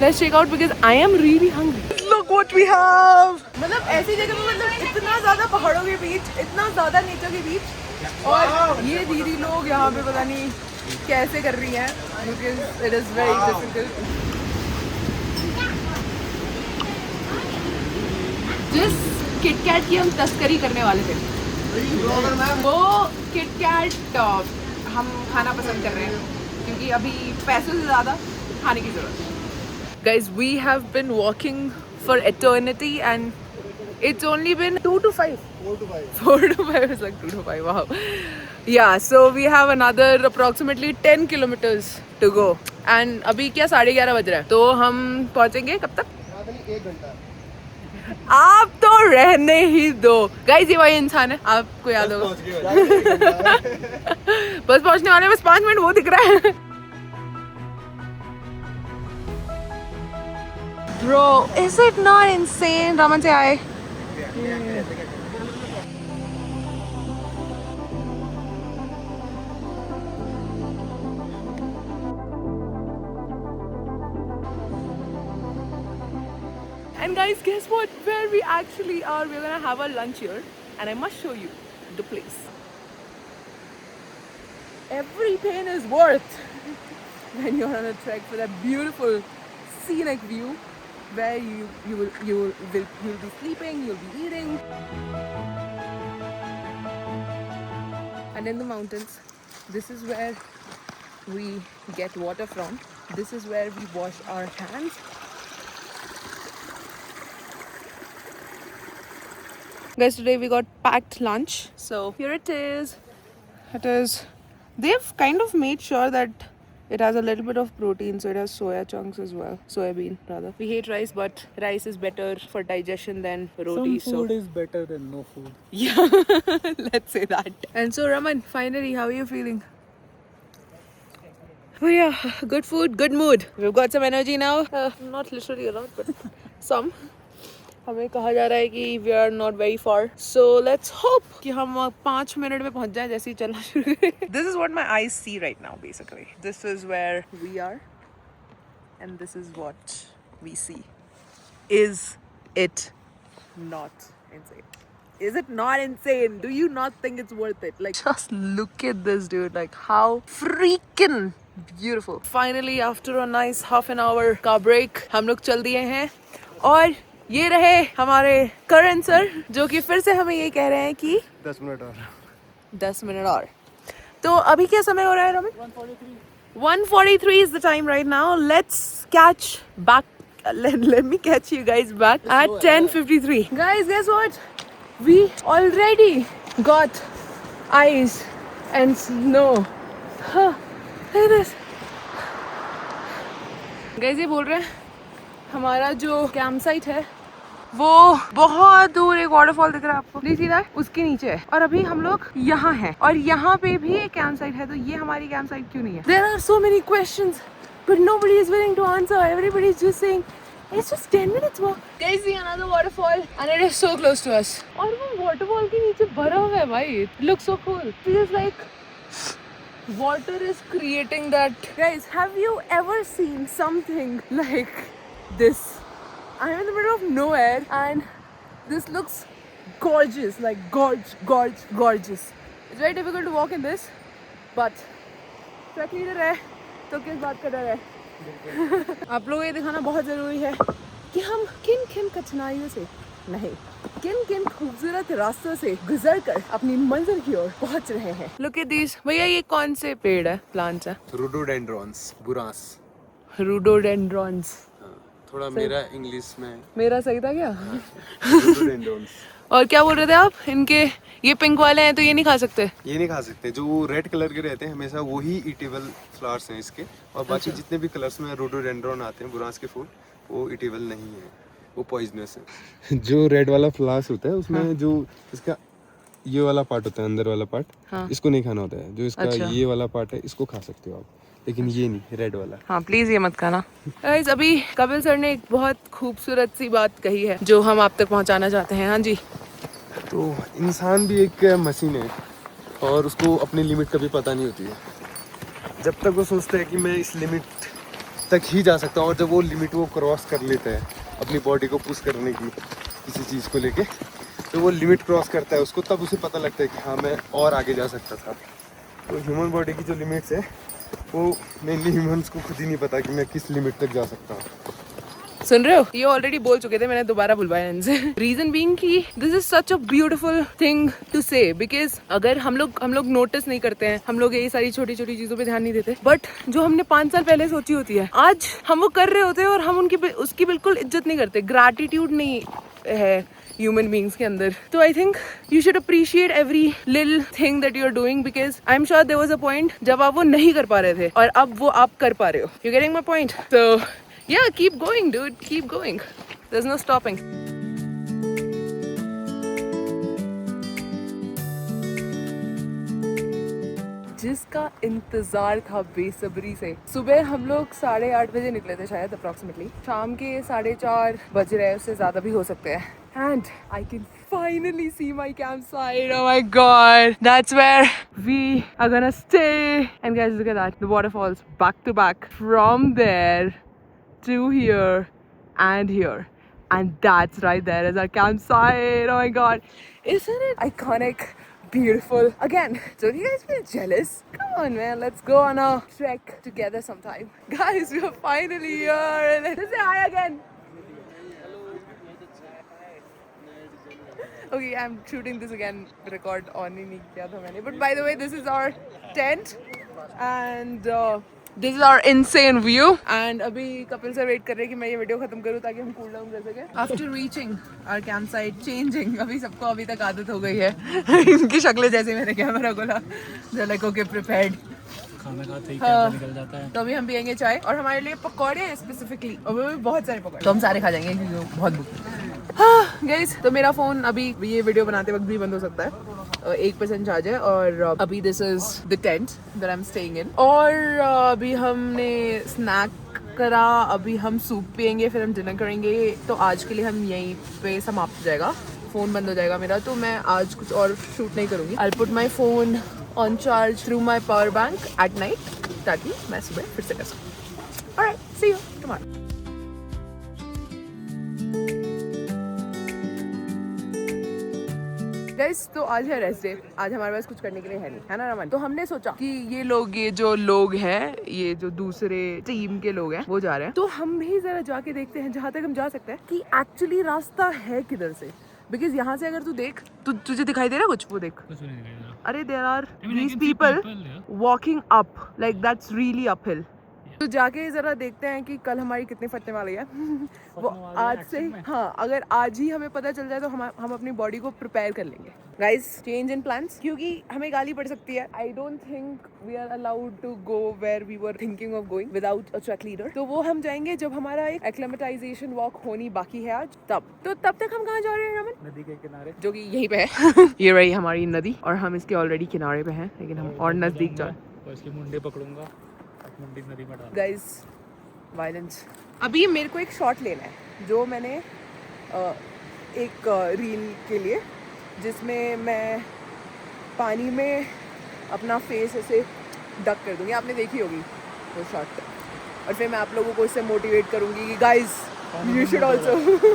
let's check out because I am really hungry. Look what we have. मतलब ऐसी जगह पे मतलब इतना ज़्यादा पहाड़ों के बीच, इतना ज़्यादा नेचर के बीच, और ये दीदी लोग यहाँ पे पता नहीं कैसे कर रही हैं because it is very difficult. जिस किटकैट की हम तस्करी करने वाले थे, वो किटकैट हम खाना पसंद कर रहे हैं क्योंकि अभी पैसों से ज़्यादा खाने की ज़रूरत है. Guys, we have been walking for eternity and it's only been 2 to 5. 4 to 5. 4 to 5 is like 2 to 5. Wow. Yeah, so we have another approximately 10 kilometers to go. And अभी क्या 11:30 बज रहा है, तो हम पहुँचेंगे कब तक? 1 घंटा. आप तो रहने ही दो. गाइस, ये वही इंसान है, आपको याद होगा. बस पहुँचने वाले, बस 5 मिनट वो दिख रहा है. Bro, is it not insane? Raman say hi. And guys, guess what? Where we actually are. We're gonna have our lunch here, and I must show you the place. Every pain is worth when you're on a trek for that beautiful scenic view, where you will be sleeping, you'll be eating, and in the mountains, this is where we get water from. This is where we wash our hands. Guys, today we got packed lunch, so here it is. They've kind of made sure that it has a little bit of protein, so it has soya chunks as well. Soybean rather. We hate rice, but rice is better for digestion than roti. Some food is better than no food. Yeah, let's say that. And so Raman, finally, how are you feeling? Oh yeah, good food, good mood. We've got some energy now. Not literally a lot, but some. हमें कहा जा रहा है कि we are not very far. So let's hope कि हम 5 minute में पहुंच जाएं जैसे ही चलना शुरू करें. This is what my eyes see right now basically. This is where we are and this is what we see. Is it not insane? Is it not insane? Do you not think it's worth it? Like, just look at this, dude. Like, how freaking beautiful. Finally, after a nice half an hour का break, हम लोग चल दिए हैं. और ये रहे हमारे करण सर, जो कि फिर से हमें ये कह रहे हैं कि 10 मिनट और. 10 मिनट और. तो अभी क्या समय हो रहा है Ramit? 1:43 is the time right now. Let's catch back. Let me catch you guys back at 10:53. Guys, guess what? We already got ice and snow. Look at this. Guys, ये बोल रहे हैं हमारा जो कैंप साइट है वो बहुत दूर एक वाटरफॉल दिख रहा है आपको, प्लीज सी दैट, उसके नीचे है. और अभी हम लोग यहाँ हैं और यहाँ पे भी एक कैंप साइट है. तो ये हमारी कैंप साइट क्यों नहीं है? There are so many questions, but nobody is willing to answer. Everybody is just saying it's just 10 minutes walk. Guys, see another waterfall and it is so close to us. और वो waterfall के नीचे बर्फ है भाई. It looks so cool. It feels like water is creating that. Guys, have you ever seen something like this? I'm in the middle of nowhere and this looks gorgeous, like gorgeous. It's very difficult to walk in this, but track leader है तो किस बात का डर है? आप लोगों को ये दिखाना बहुत ज़रूरी है कि हम किन किन कठिनाइयों से नहीं, किन किन खूबसूरत रास्तों से गुजर कर अपनी मंजिल की ओर पहुंच रहे हैं. Look at these. भैया ये कौन से पेड़ है, प्लांट्स है? रोडोडेंड्रॉन्स, बुरांस. रोडोडेंड्रॉन्स. थोड़ा मेरा इंग्लिश में. मेरा सही था क्या? रोडोडेंड्रॉन्स. और क्या बोल रहे थे आप? इनके ये पिंक वाले हैं तो ये नहीं खा सकते? ये नहीं खा सकते. जो रेड कलर के रहते हैं हमेशा वही ईटेबल फ्लावर्स हैं इसके. और बाकी जितने भी कलर्स में रोडोडेंड्रॉन आते हैं, बुरांस के फूल, वो ईटेबल नहीं है, वो पॉइजनस है। जो रेड वाला फ्लास होता है उसमें जो इसका ये वाला पार्ट होता है, अंदर वाला पार्ट, हाँ। इसको नहीं खाना होता है। जो इसका अच्छा। ये वाला पार्ट है इसको खा सकते हो आप, लेकिन ये नहीं, रेड वाला। हाँ प्लीज ये मत खाना। गाइस अभी कपिल सर ने एक बहुत खूबसूरत सी बात कही है जो हम आप तक पहुंचाना चाहते हैं। हाँ जी। तो इंसान भी एक मशीन है और उसको अपनी लिमिट कभी पता नहीं होती है। जब तक वो सोचता है कि मैं इस लिमिट तक ही जा सकता हूँ, और जब वो लिमिट वो क्रॉस कर लेता है अपनी बॉडी को पुश करने की किसी चीज़ को लेके, तो वो लिमिट क्रॉस करता है उसको, तब उसे पता लगता है कि हाँ मैं और आगे जा सकता था। तो ह्यूमन बॉडी की जो लिमिट्स है वो मेनली ह्यूमंस को खुद ही नहीं पता कि मैं किस लिमिट तक जा सकता हूँ। सुन रहे हो, ये ऑलरेडी बोल चुके थे, मैंने दोबारा बुलवाया इनसे। रीजन बीइंग कि this is such a beautiful thing to say, because अगर हम लोग नोटिस नहीं करते हैं, हम लोग ये सारी छोटी छोटी चीजों पे ध्यान नहीं देते, बट जो हमने 5 साल पहले सोची होती है आज हम वो कर रहे होते हैं और हम उसकी बिल्कुल इज्जत नहीं करते। ग्रैटिट्यूड नहीं है ह्यूमन बींग्स के अंदर। तो I think you should appreciate every little thing that you are doing, because I am sure there was a point जब आप वो नहीं कर पा रहे थे और अब वो आप कर पा रहे हो। You getting my point? तो yeah, keep going dude, keep going, there's no stopping. जिसका इंतजार था बेसब्री से। सुबह हम लोग 8:30 बजे निकले थे शायद अप्रोक्सीमेटली, शाम के 4:30 बज रहे हैं, उससे ज्यादा भी हो सकते हैं। And I can finally see my campsite. Oh my god, that's where we are gonna stay. And guys, look at that, the waterfalls back to back from there to here and here, and that's right there is our campsite. Oh my god, isn't it iconic, beautiful? Again, don't you guys feel jealous? Come on man, let's go on a trek together sometime. Guys, we are finally here. Let's say hi again. Okay, I'm shooting this again, record on ही नहीं किया था मैंने, but by the way this is our tent and this is our insane view. And अभी Kapil sir wait कर रहे हैं कि मैं ये वीडियो खत्म करूँ ताकि हम कूल डाउन कर सकें। After reaching our campsite, changing, अभी सबको अभी तक आदत हो गई है इनकी शक्लें जैसे मैंने कैमरा खोला, they're like okay prepared. खाना खाते ही कैमरा निकल जाता है। तो अभी हम पियेंगे चाय और हमारे लिए पकौड़े हैं स्पेसिफिकली, और वो भी बहुत सारे पकौड़े, तो हम सारे खा जाएंगे क्योंकि बहुत भूख। हाँ गाइस, तो मेरा फ़ोन अभी ये वीडियो बनाते वक्त भी बंद हो सकता है, 1% चार्ज है। और अभी this is the tent that I am staying in, और अभी हमने स्नैक करा, अभी हम सूप पियेंगे, फिर हम डिनर करेंगे। तो आज के लिए हम यहीं पे समाप्त हो जाएगा, फ़ोन बंद हो जाएगा मेरा, तो मैं आज कुछ और शूट नहीं करूँगी। I put my phone on charge through my power bank at night, ताकि मैं सुबह फिर से कर सकूँ। Alright, see you tomorrow. Guys, तो आज है रेस्ट डे, आज हमारे पास कुछ करने के लिए है नहीं, है ना रमन? तो हमने सोचा कि ये जो लोग हैं, ये जो दूसरे टीम के लोग हैं वो जा रहे हैं, तो हम भी जरा जाके देखते हैं जहाँ तक हम जा सकते हैं कि एक्चुअली रास्ता है किधर से। बिकॉज यहाँ से अगर तू देख, तुझे दिखाई दे रहा कुछ? वो देख, कुछ नहीं दिखाई दे रहा। अरे there are I mean, I these can see people people, yeah. Walking up, like that's really uphill. तो जाके जरा देखते हैं कि कल हमारी कितनी फटने वाली है वो आज से। हाँ, अगर आज ही हमें पता चल जाए तो हम अपनी बॉडी को प्रिपेयर कर लेंगे। गाइस, चेंज इन प्लान्स, क्योंकि हमें गाली पड़ सकती है। I don't think we are allowed to go where we were thinking of going without a track leader. तो वो हम जाएंगे जब हमारा एक एक्लेमेटाइजेशन वॉक होनी बाकी है आज, तब। तो तब तक हम कहाँ जा रहे हैं रमन? नदी के किनारे, जो कि यहीं पे है ये रही हमारी नदी, और हम इसके ऑलरेडी किनारे पे हैं, लेकिन हम और नजदीक जा। और इसकी मुंडी पकड़ूंगा, मुंडी नदी में डाल। Guys, violence. अभी मेरे को एक शॉट लेना है जो मैंने एक रील के लिए, जिसमें मैं पानी में अपना फेस ऐसे डक कर दूंगी, आपने देखी होगी वो शॉट, और फिर मैं आप लोगों को इससे मोटिवेट करूंगी कि guys you should also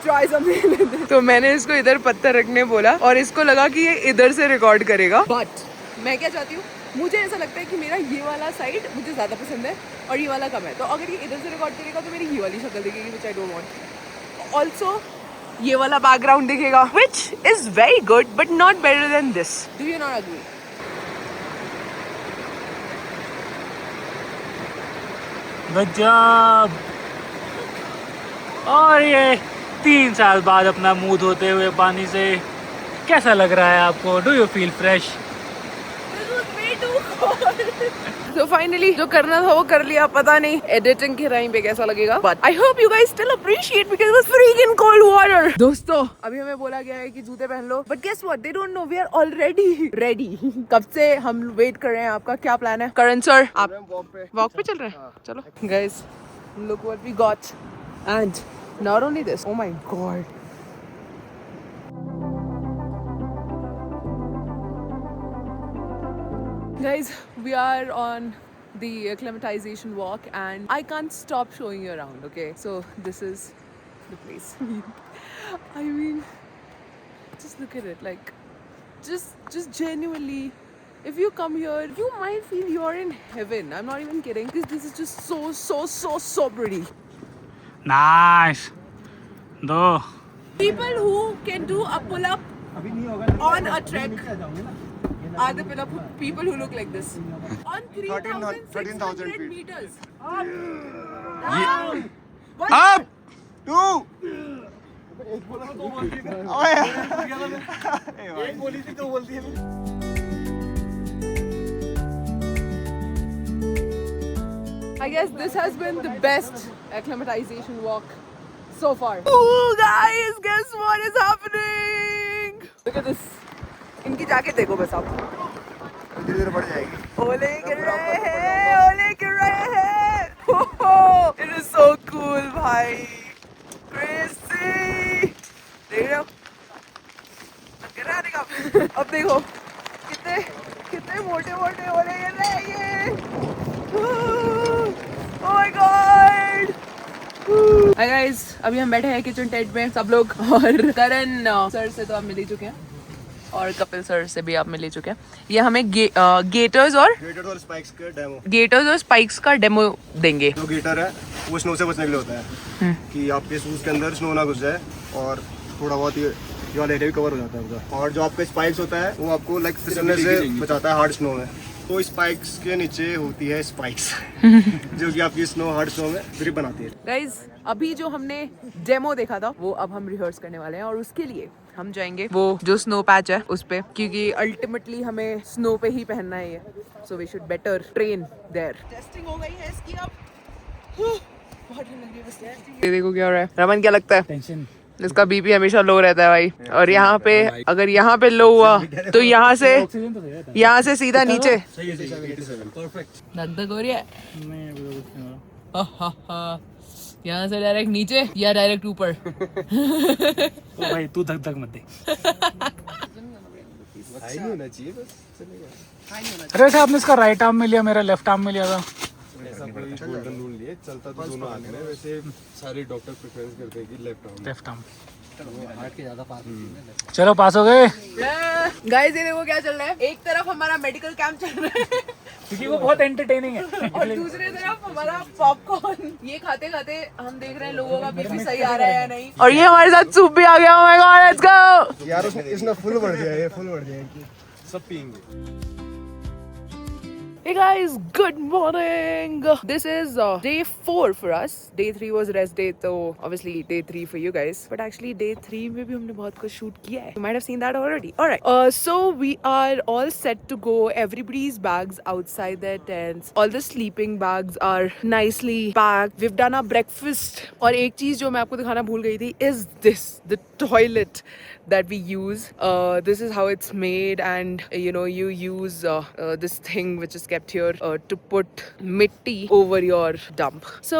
try something. तो मैंने इसको इधर पत्थर रखने बोला और इसको लगा कि ये इधर से रिकॉर्ड करेगा, बट मैं क्या चाहती हूँ, मुझे ऐसा लगता है कि मेरा ये वाला साइड मुझे ज़्यादा पसंद है और ये वाला कम है। तो अगर ये इधर से रिकॉर्ड करेगा तो मेरी ये वाली शक्ल दिखेगी, which I don't want. Also ये वाला बैकग्राउंड दिखेगा, which is very good but not better than this. Do you not agree? गजब। और ये 3 साल बाद अपना मुंह धोते हुए पानी से कैसा लग रहा है आपको? Do you feel fresh? This was way too cold. So finally जो करना था वो कर लिया. पता नहीं एडिटिंग के टाइम पे कैसा लगेगा, but I hope you guys still appreciate because it was freaking cold water. दोस्तों अभी हमें बोला गया है कि जूते पहन लो, but guess what, they don't know we are already ready. कब से हम वेट कर रहे हैं. आपका क्या प्लान है करण सर? आप वॉक पे चल रहे हैं? चलो guys, look what we got. And not only this, oh my god, guys, we are on the acclimatization walk and I can't stop showing you around. Okay, so this is the place. I mean, just look at it. Like, just genuinely, if you come here, you might feel you're in heaven. I'm not even kidding, because this is just so pretty. Nice दो. People who can do a pull-up on a trek are the people who look like this. On 3,600 meters. Down. Up. 2 I guess this has been the best acclimatization walk so far. Oh guys, guess what is happening? Look at this. इनकी jacket देखो बस आप. धीरे धीरे बढ़ जाएगी. ओले गिर रहे हैं, ओले गिर रहे हैं. It is so cool भाई. Crazy. देख रहे हो? गिर रहा है देखो. अब देखो कितने मोटे ओले गिर रहे हैं ये. Oh my god! Hi guys, अभी हम बैठे हैं किचन टेंट में सब लोग, और करण सर से तो आप मिल ही चुके हैं और कपिल सर से भी आप मिल ही चुके हैं. ये हमें गेटर्स और स्पाइक्स का डेमो देंगे. जो गेटर है वो स्नो से बचने के लिए होता है कि आपके शूज के अंदर स्नो ना घुस जाए और थोड़ा बहुत ये वाला एरिया भी कवर हो जाता है उसका. और जो आपका स्पाइक्स होता है वो आपको लाइक फिसलने से बचाता है हार्ड स्नो में. तो स्पाइक्स के नीचे होती है स्पाइक्स जो कि आपकी स्नो हार्ड स्नो में ग्रिप बनाती है. गाइज अभी जो हमने डेमो देखा था वो अब हम रिहर्स करने वाले हैं, और उसके लिए हम जाएंगे वो जो स्नो पैच है उस पे, क्योंकि अल्टीमेटली हमें स्नो पे ही पहनना है ये. So we should better train there. Testing हो गई है इसकी अब. बहुत ठंड लग रही है बस. ये देखो क्या हो रहा है. रमन क्या लगता है? टेंशन. इसका बीपी हमेशा लो रहता है भाई. और यहाँ पे अगर यहाँ पे लो हुआ तो यहाँ से सीधा नीचे. धक हो रही है. यहाँ से डायरेक्ट नीचे या डायरेक्ट ऊपर. तो भाई तू धक धक मत दे. हाई नहीं होना चाहिए बस चलेगा. अरे वैसे आपने इसका राइट आर्म में लिया, मेरा लेफ्ट आर्म में लिया था. ऐसा कोई गोल्डन रूल नहीं है, चलता तो दोनों हाथ में. वैसे सारे डॉक्टर प्रेफरेंस करते हैं कि लेफ्ट आर्म. चलो पास हो गए. गाइस ये देखो क्या चल रहा है. एक तरफ हमारा मेडिकल कैंप चल रहा है क्योंकि वो बहुत एंटरटेनिंग है, और दूसरी तरफ हमारा पॉपकॉर्न. ये खाते खाते हम देख रहे हैं लोगों का बीपी सही आ रहा है या नहीं. और ये हमारे साथ सूप भी आ गया. Oh my God, let's go यार इसने फुल बढ़ गया. ये फुल बढ़ जाएगी. सब पियेंगे. Hey guys, good morning. This is day 4 for us. Day 3 was rest day, so obviously day 3 for you guys. But actually day 3 में भी हमने बहुत कुछ shoot किया है. You might have seen that already. Alright. So we are all set to go. Everybody's bags outside their tents. All the sleeping bags are nicely packed. We've done our breakfast. और एक चीज जो मैं आपको दिखाना भूल गई थी is this, the toilet that we use. This is how it's made, and you know you use this thing which is kept here to put mitti over your dump. So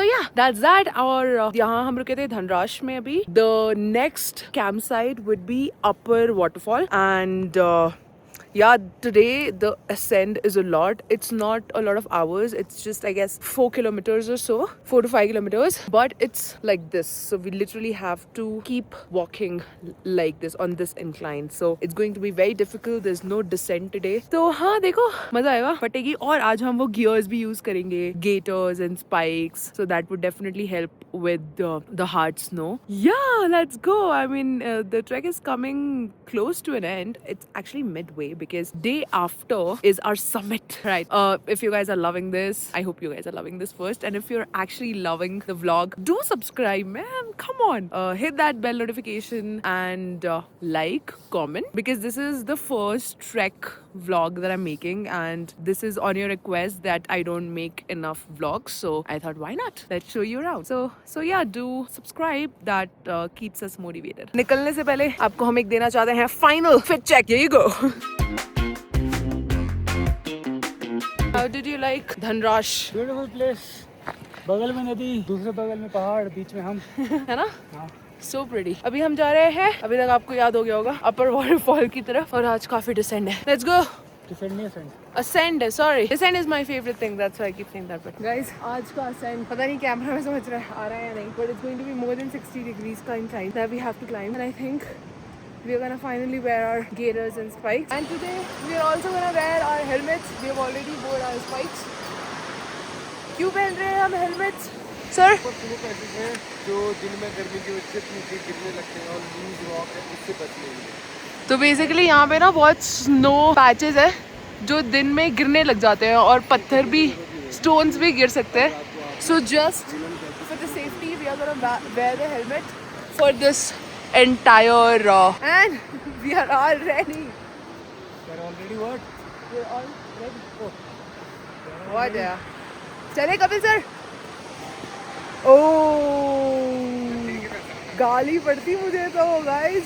yeah, that's that. और यहाँ हम रुके थे धनराश में अभी. The next campsite would be Upper Waterfall, and yeah, today the ascent is a lot. It's not a lot of hours. It's just, I guess, 4 kilometers or so, 4 to 5 kilometers. But it's like this. So we literally have to keep walking like this on this incline. So it's going to be very difficult. There's no descent today. तो हाँ देखो मजा आएगा फटेगी. और आज हम वो gears भी use करेंगे, gaiters and spikes. So that would definitely help with the hard snow. Yeah, let's go. I mean, the trek is coming close to an end. It's actually midway, because day after is our summit, right? If you guys are loving this, I hope you guys are loving this first, and if you're actually loving the vlog, do subscribe, man. Come on, hit that bell notification and like, comment, because this is the first trek vlog that I'm making, and this is on your request that I don't make enough vlogs, so I thought why not, let's show you around. So yeah, do subscribe, that keeps us motivated. निकलने से पहले आपको हम एक देना चाहते हैं final fit check. Here you go. How did you like Dhanraj? Beautiful place, बगल में नदी, दूसरे बगल में पहाड़, बीच में हम. है ना? So pretty. अभी हम जा रहे हैं, अभी तक आपको याद हो गया होगा, अपर वाटरफॉल की तरफ, और आज काफी डिसेंड है. Let's go. डिसेंड नहीं, असेंड. Ascend है, sorry. Descend is my favorite thing, that's why I keep saying that. But guys, आज का ascend, पता नहीं कैमरा में समझ आ रहा है या नहीं, but it's going to be more than 60 degrees का incline that we have to climb, and I think we are gonna finally wear our gaiters and spikes. And today we are also gonna wear our helmets. We have already wore our spikes. क्यों पहन रहे हैं हम helmets? Sir? जो दिन में गर्मी की वजह से नीचे गिरने लगते हैं और लूज रॉक है, उससे बचने के लिए. तो बेसिकली यहाँ पे ना बहुत स्नो पैचेस है जो दिन में गिरने लग जाते हैं, और पत्थर भी, स्टोन्स भी गिर सकते हैं. So just for the safety we are gonna wear the helmet for this entire, and we are all ready. What है? चले कपिल सर. ओ गाली पड़ती मुझे तो गाइस,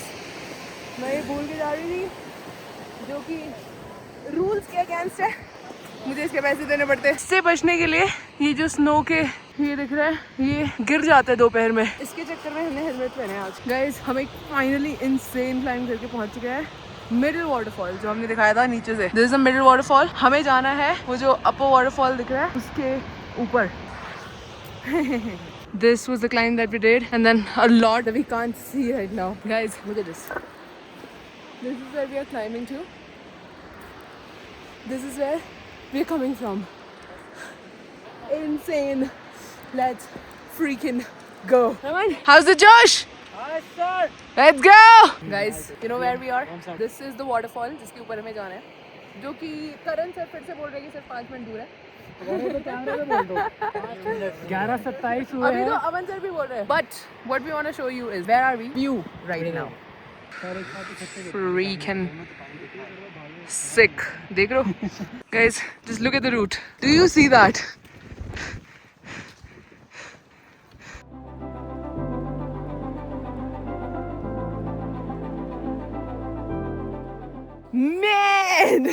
मैं ये भूल के जा रही थी, जो कि रूल्स के अगेंस्ट है, मुझे इसके पैसे देने पड़ते हैं. इससे बचने के लिए ये जो स्नो के ये दिख रहा है, ये गिर जाते हैं दोपहर में, इसके चक्कर में हमने हेलमेट पहने आज. गाइस हम एक फाइनली इनसेन क्लाइंब करके पहुंच चुके हैं मिडिल वाटरफॉल, जो हमने दिखाया था नीचे से. This is a middle waterfall. हमें जाना है वो जो अपर वाटरफॉल दिख रहा है उसके ऊपर. This was the climb that we did, and then a lot that we can't see right now. Guys, look at this. This is where we are climbing to. This is where we are coming from. Insane. Let's freaking go. Come on. How's the Josh? Hi sir. Let's go. Guys, you know where we are? This is the waterfall जिसके ऊपर हमें जाना है, जो कि करण sir फिर से बोल रहे हैं कि सिर्फ 5 मिनट दूर है. 11:27 हुए अभी हैं. तो अमन सर भी बोल रहे हैं. But what we want to show you is where are we? View right now. Freaking sick. देख रहे हो? Guys, just look at the route. Do you see that? Man,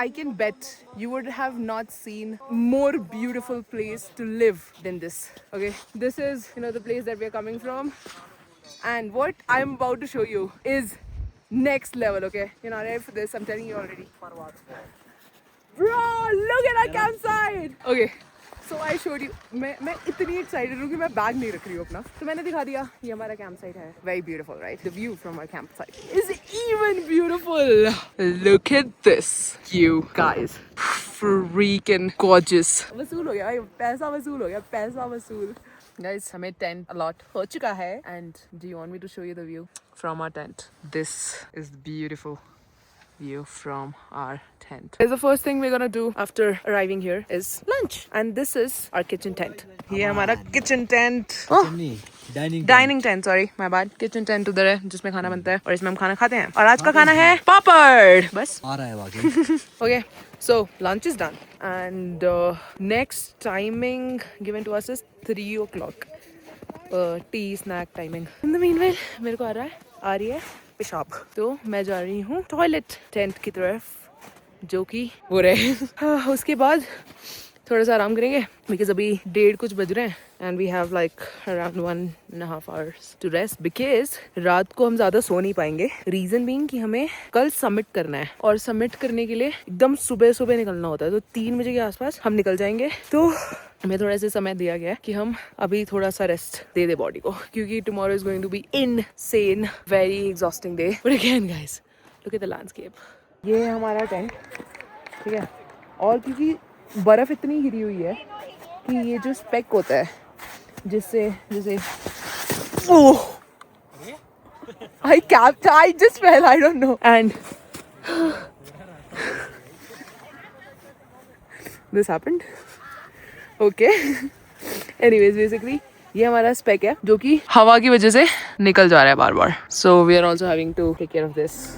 I can bet you would have not seen more beautiful place to live than this. Okay, this is the place that we are coming from, and what I'm about to show you is next level. Okay, you're not ready for this. I'm telling you already. Bro, look at our campsite. Okay. So I showed you. मैं इतनी excited हूँ कि मैं bag नहीं रख रही हूँ अपना, तो मैंने दिखा दिया. ये हमारा campsite है. Very beautiful, right? The view from our campsite is even beautiful. Look at this view, guys. Freaking gorgeous. वसूल हो गया भाई, पैसा वसूल हो गया, पैसा वसूल. Guys, हमें tent allot हो चुका है, and do you want me to show you the view from our tent? This is beautiful view from our tent. The first thing we're gonna do after arriving here is lunch, and this is our kitchen tent. ये हमारा kitchen tent. Dining tent, sorry my bad. Kitchen tent उधर है जिसमें खाना बनता है, और इसमें हम खाना खाते हैं. और आज का खाना है पापड़. बस आ रहा है वाकई. Okay, so lunch is done, and next timing given to us is 3 o'clock. Tea snack timing. In the meanwhile, मेरे को आ रही है पेशाब, तो मैं जा रही हूँ टॉयलेट टेंट की तरफ, जो कि हो रहे हैं. उसके बाद थोड़ा सा आराम करेंगे, बिकॉज अभी 1:30 कुछ बज रहे हैं, and we have like around 1.5 hours to rest, because रात को हम ज़्यादा सो नहीं पाएंगे. रीज़न बीइंग कि हमें कल सबमिट करना है, और सबमिट करने के लिए एकदम सुबह निकलना होता है, तो 3 बजे के आसपास हम निकल जाएंगे. तो हमें थोड़ा सा समय दिया गया है कि हम अभी थोड़ा सा रेस्ट दे दे बॉडी को, क्योंकि tomorrow is going to be insane, very exhausting day. But again guys, look at the landscape. ये है हमारा टेंट, ठीक है. और क्योंकि बर्फ इतनी गिरी हुई है कि ये जो स्पेक होता है, जिससे जैसे ओह I just fell, I don't know, and this happened. Okay. Anyways, basically ये हमारा स्पेक है जो कि हवा की वजह से निकल जा रहा है बार बार. So we are also having to take care of this.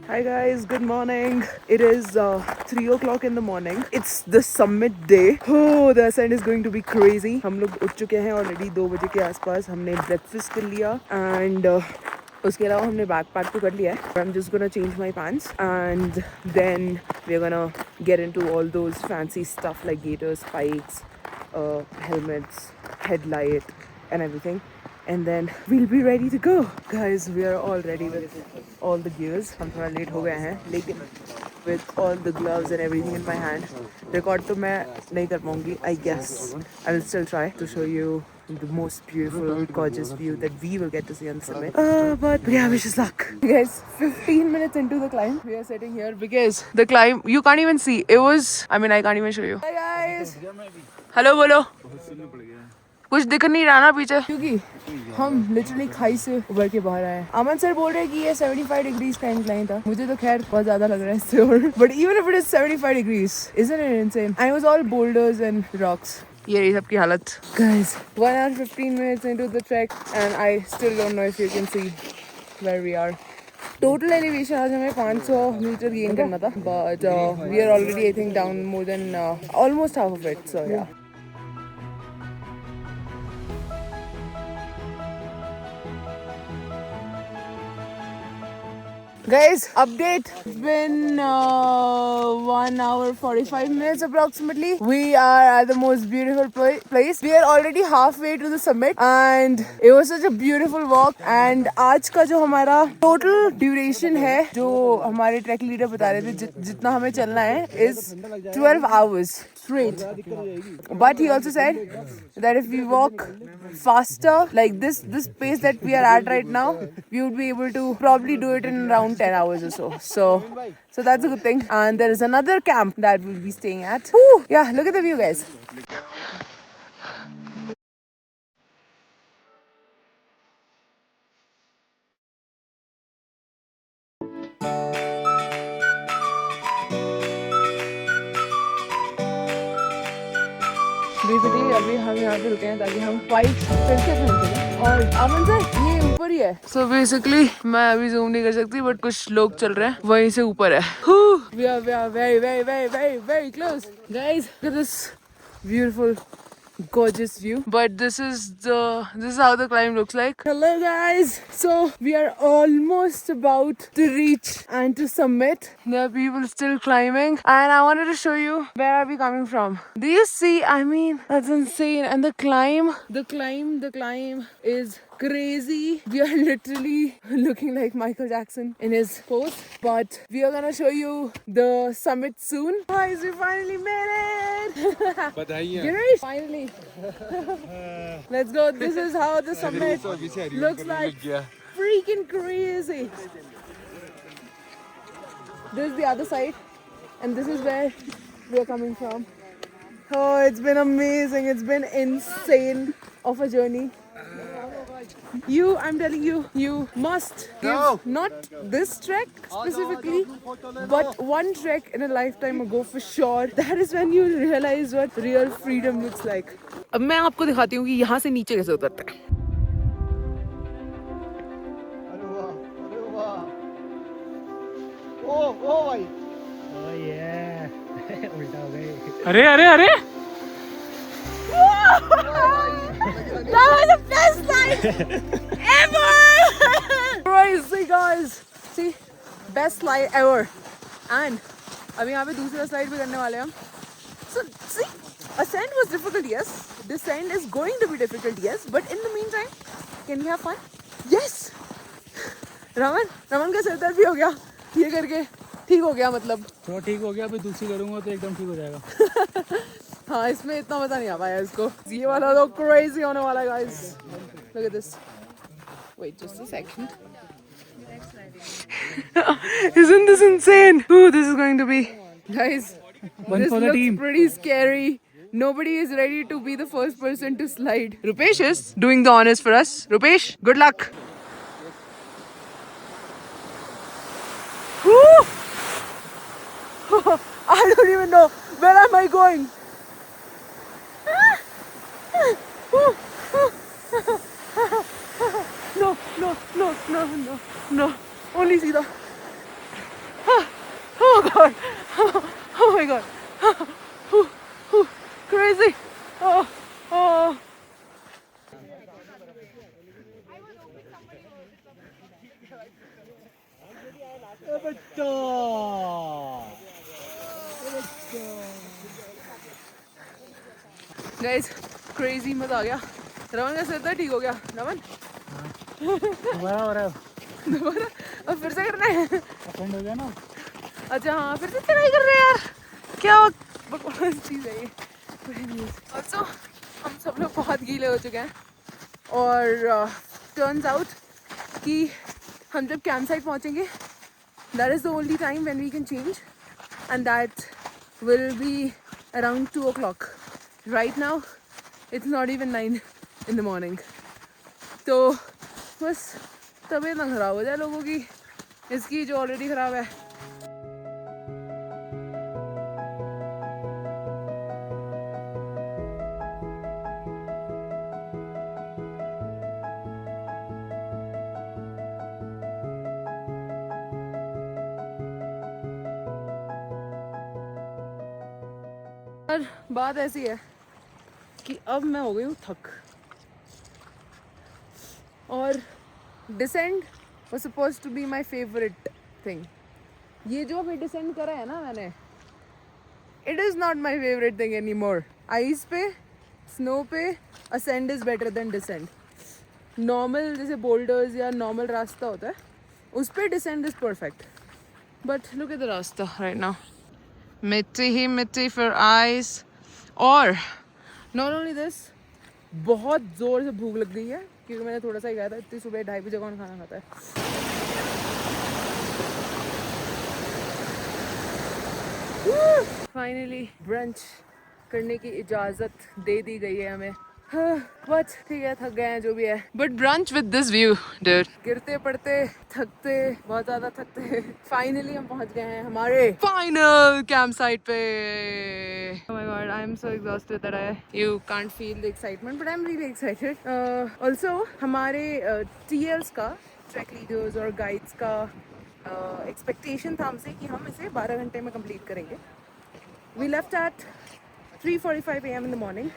Hi guys, good morning. It is 3 o'clock in the morning. It's the summit day. Oh, the ascent is going to be crazy. हम लोग उठ चुके हैं already 2 बजे के आसपास. हमने breakfast कर लिया and उसके अलावा हमने backpack तो कर लिया है. I'm just gonna change my pants and then we're gonna get into all those fancy stuff like gaiters, spikes, helmets, headlight and everything. And then we'll be ready to go. Guys, we are all ready with all the gears. हम थोड़ा late हो गए हैं, लेकिन with all the gloves and everything in my hand. Record तो मैं नहीं कर पाऊँगी, I guess. I will still try to show you the most beautiful, gorgeous view that we will get to see on the summit. But yeah, wish us luck. Guys, 15 minutes into the climb, we are sitting here because the climb, you can't even see. It was, I mean, I can't even show you. Hi guys. Hello, बोलो. कुछ दिख नहीं रहा ना पीछे, क्योंकि हम literally खाई से उबर के बाहर आए. अमन सर बोल रहे हैं कि ये 75 डिग्रीज का इंक्लाइन था. मुझे तो खैर बहुत ज्यादा लग रहा है इससे, और but even if it is 75 degrees, isn't it insane? And it was all boulders and rocks. ये रही सबकी हालत. Guys, 1 hour 15 minutes into the trek and I still don't know if you can see where we are. Total elevation आज हमें 500 metre gain करना था, but we are already I think down more than almost half of it. So yeah. Guys, update. It's been 1 hour 45 minutes approximately. We are at the most beautiful place. We are already halfway to the summit and it was such a beautiful walk. And आज का जो हमारा total duration है, जो हमारे track leader बता रहे थे जितना हमें चलना है, is 12 hours straight. But he also said that if we walk faster, like this pace that we are at right now, we would be able to probably do it in around 10 hours or so. So that's a good thing. And there is another camp that we'll be staying at. Woo! Yeah, look at the view, guys. Basically अभी हम यहाँ पे रुके हैं ताकि हम fight फिर से पहुँचे. और अमन सर ये ऊपर ही है. सो बेसिकली मैं अभी जूम नहीं कर सकती, बट कुछ लोग चल रहे हैं वहीं से ऊपर है. We are very close. Guys, look at this beautiful, gorgeous view. But this is how the climb looks like. Hello guys. So we are almost about to reach and to summit. There are people still climbing and I wanted to show you where are we coming from. Do you see? I mean, that's insane. And the climb is crazy. We are literally looking like Michael Jackson in his pose. But we are gonna show you the summit soon. Guys, we finally made it. Girish, finally. Let's go. This is how the summit looks like. Freaking crazy. This is the other side and this is where we are coming from. Oh, it's been amazing. It's been insane of a journey. I'm telling you, you must give not this trek specifically, but one trek in a lifetime ago for sure. That is when you realize what real freedom looks like. अब मैं आपको दिखाती हूँ कि यहाँ से नीचे कैसे उतरते हैं. ओ भाई. उल्टा हो गए. अरे That was the best slide ever! Crazy guys! See, best slide ever. And अभी यहाँ पे दूसरा slide भी करने वाले हैं हम. So see, ascent was difficult, yes. Descent is going to be difficult, yes. But in the meantime, can we have fun? Yes. Raman का सिर दर्द भी हो गया. ये करके ठीक हो गया, मतलब थोड़ा ठीक हो गया. अभी दूसरी करूँगा तो एकदम ठीक हो जाएगा. हाँ, इसमें इतना मजा नहीं आ पाया इसको. ये वाला तो क्रेजी होने वाला है guys. Look at this. Wait just a second. Isn't this insane? Ooh, this is going to be, guys, One this for the looks team. pretty scary. Nobody is ready to be the first person to slide. Rupesh is doing the honors for us. Rupesh, good luck. Woo! I don't even know. Where am I going? No. Only Sita. Oh, oh. Guys, crazy मजा आ गया. रमन का सिर दर्द ठीक हो गया. रमन दोबारा हो रहा है. दोबारा अब फिर से करना है. अटेंड हो गया ना. अच्छा हाँ फिर से ट्राई कर रहे हैं यार. क्या बकवास चीज़ है ये. ऑल्सो हम सब लोग बहुत गीले हो चुके हैं और टर्न्स आउट कि हम जब कैंप साइट पहुँचेंगे that is the only time when we can change and that will be around 2 o'clock. Right now it's not even 9 in the morning. तो बस तबीयत ना ख़राब हो जाए लोगों की, इसकी जो ऑलरेडी ख़राब है. पर बात ऐसी है कि अब मैं हो गई हूँ थक और descend was supposed to be my favorite thing. ये जो अभी डिसेंड करा है ना मैंने, it is not my favorite thing anymore. Ice पे, स्नो पे ascend is better than descend. Normal जैसे बोल्डर्स या नॉर्मल रास्ता होता है उस पे descend is perfect. But look at the रास्ता राइट नाउ. मिट्टी ही मिट्टी फिर आइस. और नॉट ओनली दिस, बहुत ज़ोर से भूख लग गई है क्योंकि मैंने थोड़ा सा ही खाया था. इतनी सुबह 2:30 बजे कौन खाना खाता है. फाइनली ब्रंच करने की इजाज़त दे दी गई है हमें. बट ठीक है, थक गए हैं जो भी है. But brunch with this view dude. गिरते पड़ते थकते, बहुत ज़्यादा थकते, फाइनली हम पहुंच गए हैं हमारे फाइनल कैंप साइट पे. Oh my god, I am so exhausted that you can't feel the excitement, but I'm really excited. Also, हमारे TLs का, ट्रैक लीडर्स और गाइड्स का एक्सपेक्टेशन था हमसे कि हम इसे 12 घंटे में कंप्लीट करेंगे. We left at 3:45 a.m. in the morning.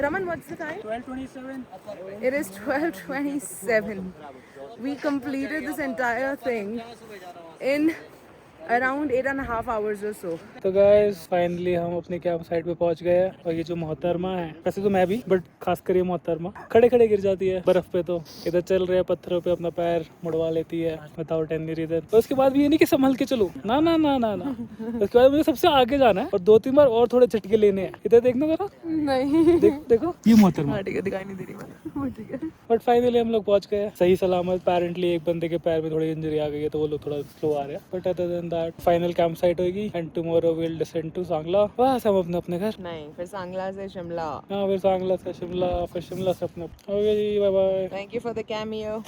Raman, what's the time? 12:27. It is 12:27. We completed this entire thing in around 8.5 hours or so. तो गाइस फाइनली हम अपने कैंप साइट पे पहुंच गए हैं. और ये जो मोहतरमा है, वैसे तो मैं भी, बट खासकर ये मोहतरमा खड़े खड़े गिर जाती है बर्फ पे. तो इधर चल रहे हैं पत्थरों पे, अपना पैर मुड़वा लेती है विदाउट एनी रीजन. और उसके बाद भी ये नहीं कि संभल के चलो, ना ना ना ना ना. उसके बाद मुझे सबसे आगे जाना है और 2-3 बार और थोड़े झटके लेने हैं. इधर देखना जरा. नहीं, देखो ये मोहतरमा. ठीक है, दिखाई नहीं दे रही. ठीक है. बट फाइनली हम लोग पहुंच गए सही सलामत. अपेरेंटली एक बंदे के पैर में थोड़ी इंजरी आ गई है तो वो लोग थोड़ा स्लो आ रहे हैं. But other than that final camp site होगी and tomorrow will descend to Sangla. बस हम अपने अपने घर. नहीं, फिर सांगला से शिमला. हाँ, फिर सांगला से शिमला, फिर शिमला से अपने. ओके जी, bye bye. Thank you for the cameo.